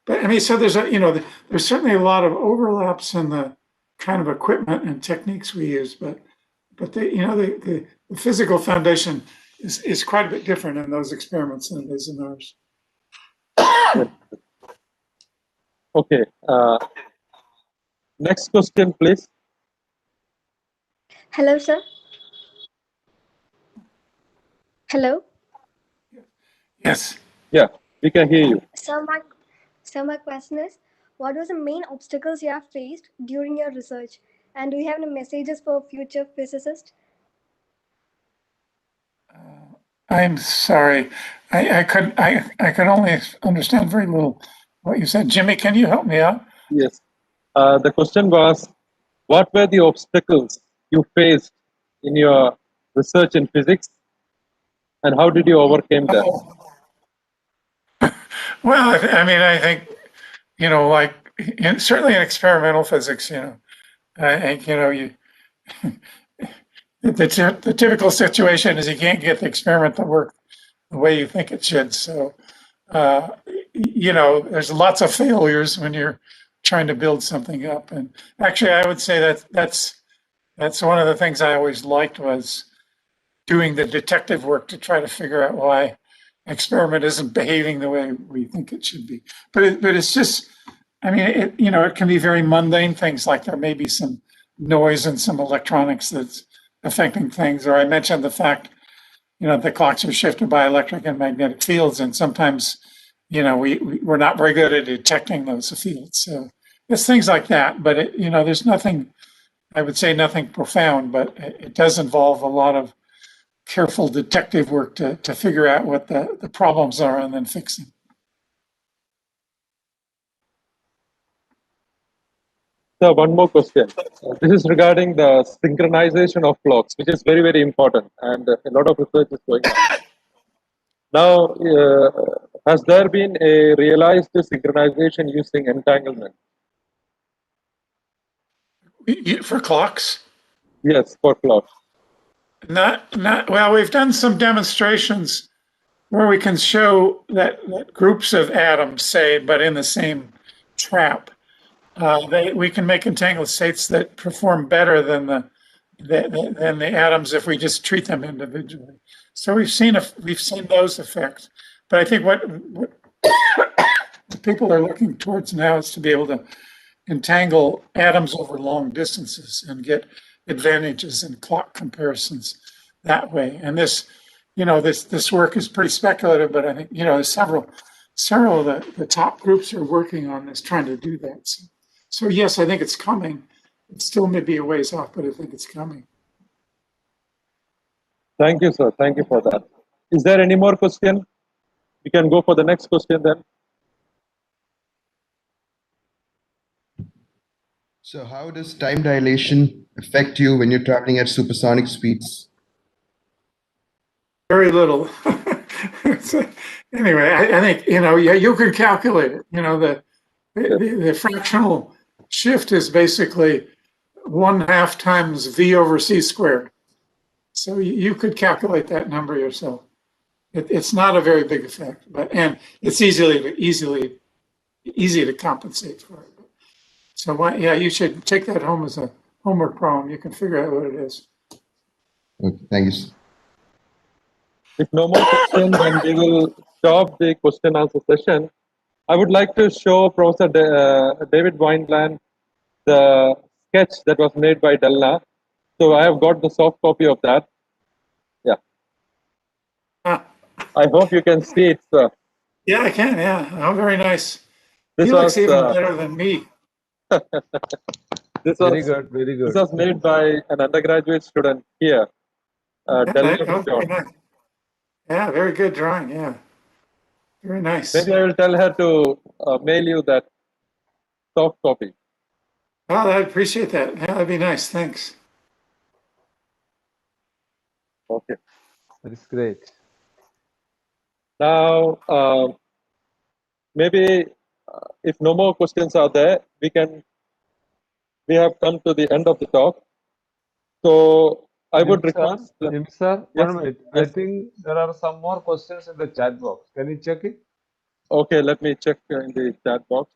but I mean, so there's there's certainly a lot of overlaps in the kind of equipment and techniques we use, but the physical foundation is quite a bit different in those experiments than it is in ours. Okay. Next question, please. Hello, sir. Hello. Yes. Yeah, we can hear you. So my question is, what was the main obstacles you have faced during your research, and do you have any messages for future physicists? I'm sorry, I could only understand very little what you said. Jimmy, can you help me out? Yes. The question was, what were the obstacles you faced in your research in physics, and how did you overcome them? Well, I mean, I think like certainly in experimental physics, I think you the typical situation is you can't get the experiment to work the way you think it should. So, there's lots of failures when you're trying to build something up. And actually, I would say that's one of the things I always liked was doing the detective work to try to figure out why an experiment isn't behaving the way we think it should be. But it's just, I mean, it can be very mundane things like there may be some noise and some electronics that's affecting things. Or I mentioned the fact, the clocks are shifted by electric and magnetic fields, and sometimes, we're not very good at detecting those fields. So it's things like that. But there's nothing, I would say nothing profound, but it does involve a lot of careful detective work to figure out what the problems are and then fix them. So one more question. This is regarding the synchronization of clocks, which is very, very important, and a lot of research is going on. Now, has there been a realized synchronization using entanglement? For clocks? Yes, for clocks. Not well. We've done some demonstrations where we can show that groups of atoms, say, but in the same trap, we can make entangled states that perform better than the atoms if we just treat them individually. So we've seen those effects, but I think what people are looking towards now is to be able to entangle atoms over long distances and get advantages in clock comparisons that way. And this work is pretty speculative, but I think there's several of the top groups are working on this, trying to do that. So yes, I think it's coming. It still may be a ways off, but I think it's coming. Thank you, sir. Thank you for that. Is there any more question? We can go for the next question then. So how does time dilation affect you when you're traveling at supersonic speeds? Very little. Anyway, I think, you can calculate it. The fractional shift is basically 1/2 times V over C squared. So you could calculate that number yourself. It's not a very big effect, and it's easy to compensate for it. So you should take that home as a homework problem. You can figure out what it is. Okay, thank you, sir. If no more questions, then we will stop the question answer session. I would like to show Professor David Wineland the sketch that was made by Delna. So I have got the soft copy of that. Yeah. I hope you can see it, sir. Yeah, I can. Yeah, oh, very nice. This He looks was, even better than me. This Very was good, very this good. was made by an undergraduate student here, That Delhi. was very nice. Yeah, very good drawing. Yeah, very nice. Maybe I will tell her to mail you that soft copy. Oh, I appreciate that. Yeah, that'd be nice. Thanks. Okay. That is great. Now, maybe if no more questions are there, we have come to the end of the talk. So I would request. Sir, Yes, 1 minute. I yes. think there are some more questions in the chat box. Can you check it? Okay, let me check in the chat box.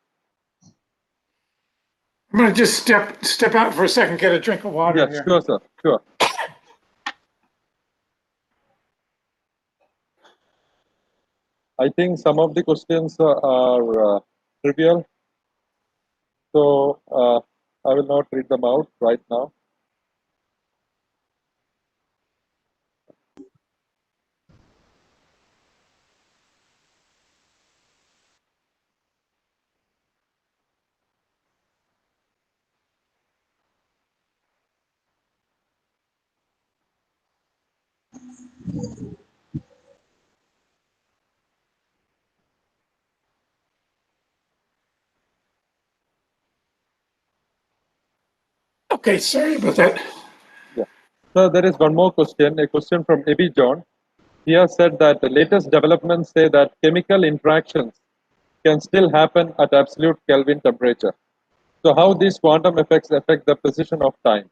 I'm gonna just step out for a second, get a drink of water Yes, here. sure, sir. Sure. I think some of the questions are trivial, so I will not read them out right now. Okay, sorry about that. Yeah. So there is one more question, a question from Abby John. He has said that the latest developments say that chemical interactions can still happen at absolute Kelvin temperature. So how these quantum effects affect the precision of time?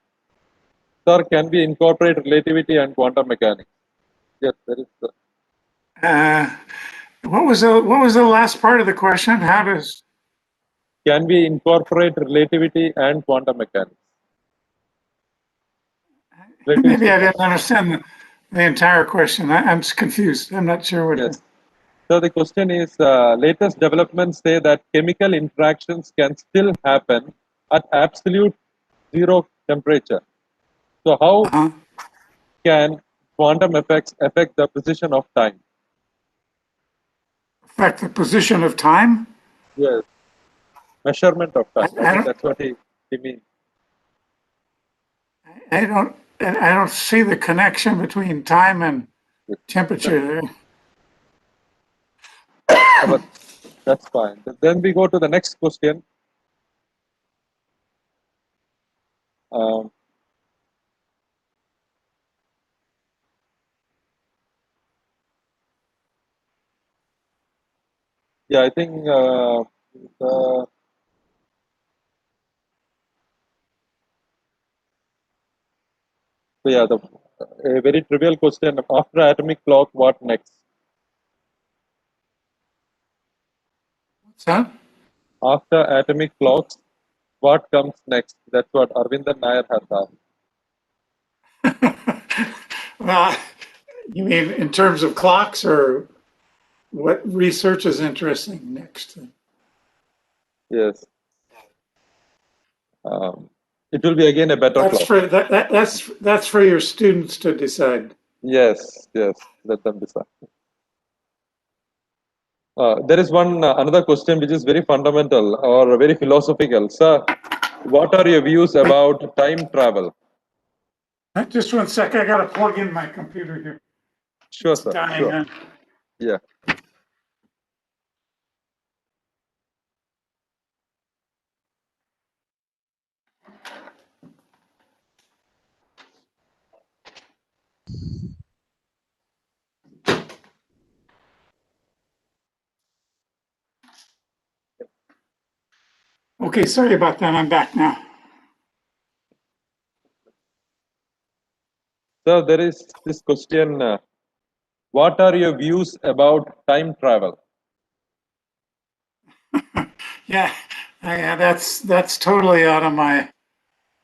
Sir, can we incorporate relativity and quantum mechanics? Yes, there is. What was the last part of the question? How does Can we incorporate relativity and quantum mechanics? maybe I didn't understand the entire question. I'm confused. I'm not sure what. Yes. So the question is, latest developments say that chemical interactions can still happen at absolute zero temperature. So how can quantum effects affect the precision of time? Affect the position of time? Yes. Measurement of time. I think don't- that's what he means. I don't see the connection between time and temperature. But that's fine. Then we go to the next question. Um, yeah, I think so yeah, a very trivial question. After atomic clock, what next? What's After atomic clocks, what comes next? That's what Arvindan Nair has asked. Well, you mean in terms of clocks, or what research is interesting next? Yes. It will be again a better That's clock. for that's for your students to decide. Yes, yes. Let them decide. There is one another question which is very fundamental or very philosophical. Sir, what are your views about time travel? Just 1 second. I got to plug in my computer here. Sure, It's sir. dying Sure. on. Yeah. Okay, sorry about that. I'm back now. So there is this question. What are your views about time travel? Yeah, that's totally out of my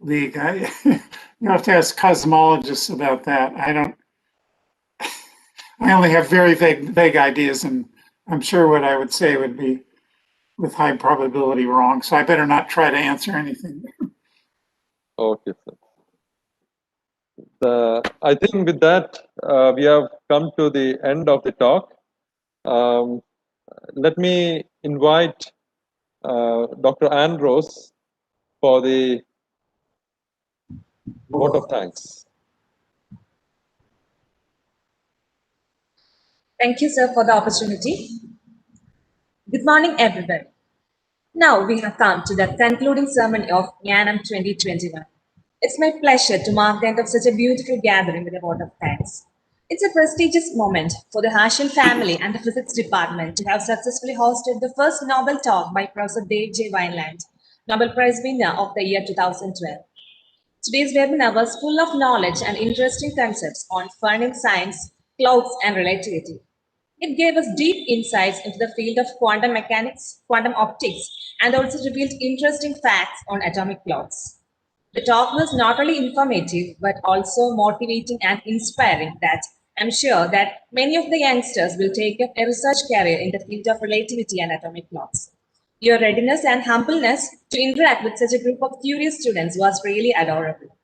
league. You have to ask cosmologists about that. I only have very vague ideas, and I'm sure what I would say would be with high probability wrong. So I better not try to answer anything. Okay, sir. I think with that, we have come to the end of the talk. Let me invite Dr. Ann Rose for the vote of thanks. Thank you, sir, for the opportunity. Good morning, everybody. Now we have come to the concluding ceremony of JNANAM 2021. It's my pleasure to mark the end of such a beautiful gathering with a vote of thanks. It's a prestigious moment for the Hashian family and the physics department to have successfully hosted the first Nobel talk by Professor Dave J. Wineland, Nobel Prize winner of the year 2012. Today's webinar was full of knowledge and interesting concepts on funding science, clouds, and relativity. It gave us deep insights into the field of quantum mechanics, quantum optics, and also revealed interesting facts on atomic clocks. The talk was not only informative, but also motivating and inspiring that I'm sure that many of the youngsters will take up a research career in the field of relativity and atomic clocks. Your readiness and humbleness to interact with such a group of curious students was really adorable.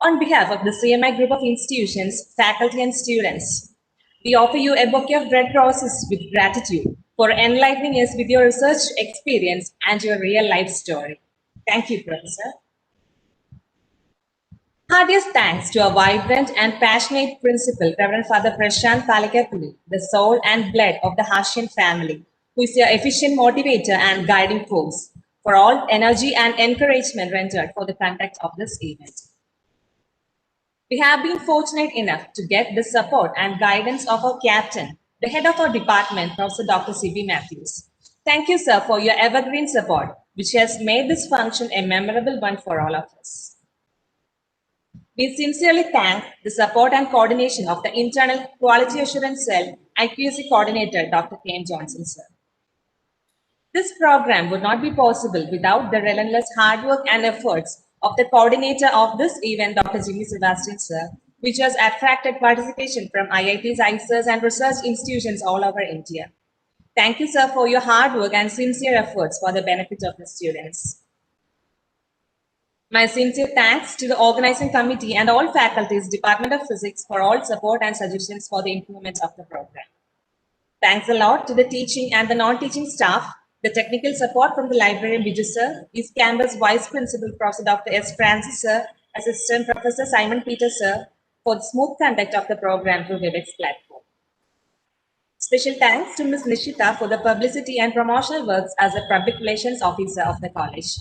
On behalf of the CMI group of institutions, faculty and students, we offer you a bouquet of red roses with gratitude for enlightening us with your research experience and your real life story. Thank you, Professor. Heartiest thanks to our vibrant and passionate principal, Reverend Father Prashant Palakapalli, the soul and blood of the Hashian family, who is your efficient motivator and guiding force, for all energy and encouragement rendered for the conduct of this event. We have been fortunate enough to get the support and guidance of our captain, the head of our department, Professor Dr. C.B. Matthews. Thank you, sir, for your evergreen support, which has made this function a memorable one for all of us. We sincerely thank the support and coordination of the Internal Quality Assurance Cell IQAC Coordinator, Dr. K.M. Johnson, sir. This program would not be possible without the relentless hard work and efforts of the coordinator of this event, Dr. Jimmy Sebastian, sir, which has attracted participation from IITs, ICERs, and research institutions all over India. Thank you, sir, for your hard work and sincere efforts for the benefit of the students. My sincere thanks to the organizing committee and all faculties, Department of Physics, for all support and suggestions for the improvement of the program. Thanks a lot to the teaching and the non-teaching staff, the technical support from the librarian Biju sir, East Campus Vice Principal Professor Dr. S. Francis sir, Assistant Professor Simon Peter sir, for the smooth conduct of the program through WebEx platform. Special thanks to Ms. Nishita for the publicity and promotional works as a public relations officer of the college.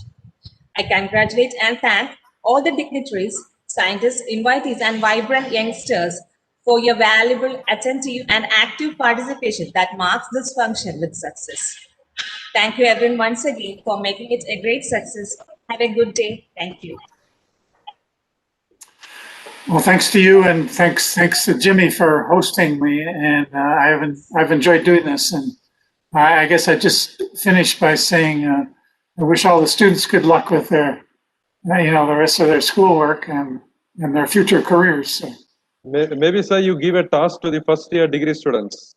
I congratulate and thank all the dignitaries, scientists, invitees, and vibrant youngsters for your valuable, attentive, and active participation that marks this function with success. Thank you everyone once again for making it a great success. Have a good day. Thank you. Well, thanks to you, and thanks to Jimmy for hosting me. And I've enjoyed doing this. And I guess I just finished by saying I wish all the students good luck with their, the rest of their schoolwork and their future careers. So. Maybe, sir, you give a task to the first year degree students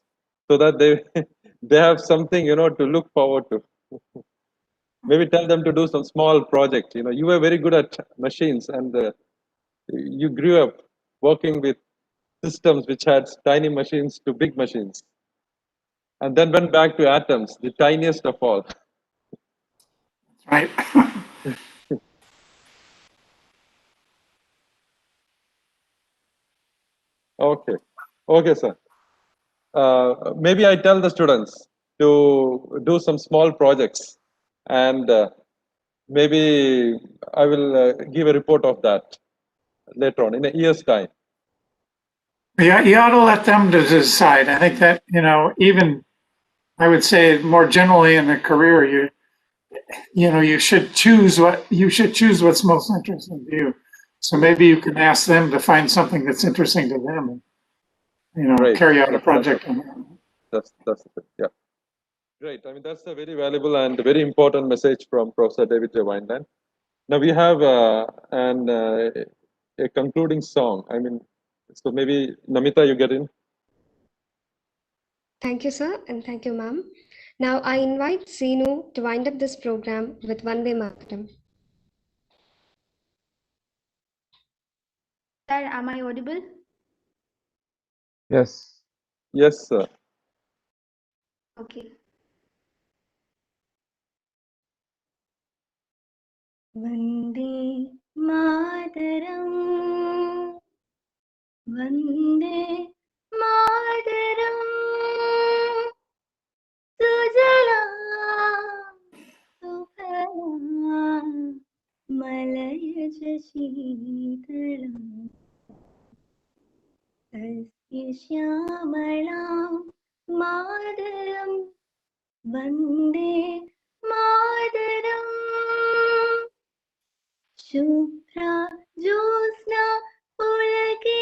so that they they have something to look forward to. Maybe tell them to do some small project. You were very good at machines, and you grew up working with systems which had tiny machines to big machines, and then went back to atoms, the tiniest of all. Right. Okay, sir. Maybe I tell the students to do some small projects, and maybe I will give a report of that later on in a year's time. Yeah, you ought to let them to decide. I think that, even I would say more generally in the career, you should choose what's most interesting to you. So maybe you can ask them to find something that's interesting to them and, Great. carry out a project on that. That's it. Yeah. Great. I mean, that's a very valuable and very important message from Professor David J. Wineland. Now we have a concluding song. I mean, so maybe Namita, you get in. Thank you, sir, and thank you, ma'am. Now I invite Seenu to wind up this program with Vande Mataram. Sir, am I audible? Yes. Yes, sir. Okay. Vande Mataram Vande Mataram सुजला सुफला मलयज शीतलम् तस्य श्यामलां मातरं वन्दे मातरम् शुभ्रा ज्योत्स्ना पुलकितयामिनी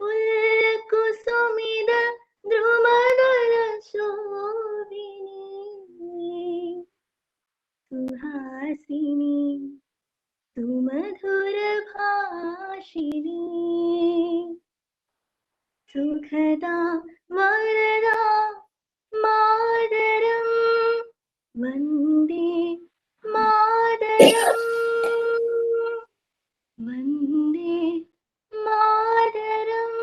पुल्लकुसुमित द्रुमदलशोभिनी सुहासिनी सुमधुरभाषिणी सुखदा वरदा मातरं Vande Mataram Vande Mataram.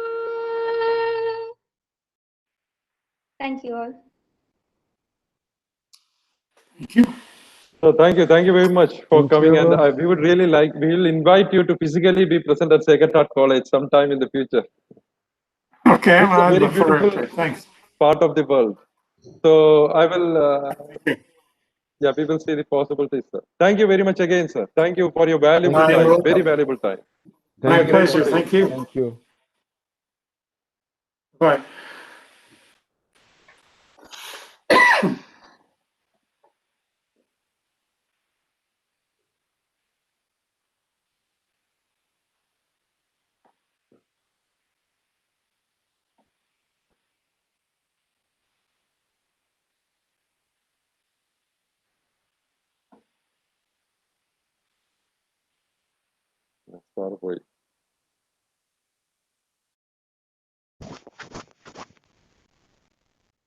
Thank you all. So thank you very much for Thank coming, and you. we would really like, we will invite you to physically be present at Sacred Heart College sometime in the future. Okay, It's well, a I'd very look forward to beautiful it. Thanks. part of the world. So I will, yeah, we will see the possibilities, sir. Thank you very much again, sir. Thank you for your valuable Thank time, you. very valuable time. My Thank you. pleasure. Thank you. Thank you. Bye. Sorry for it.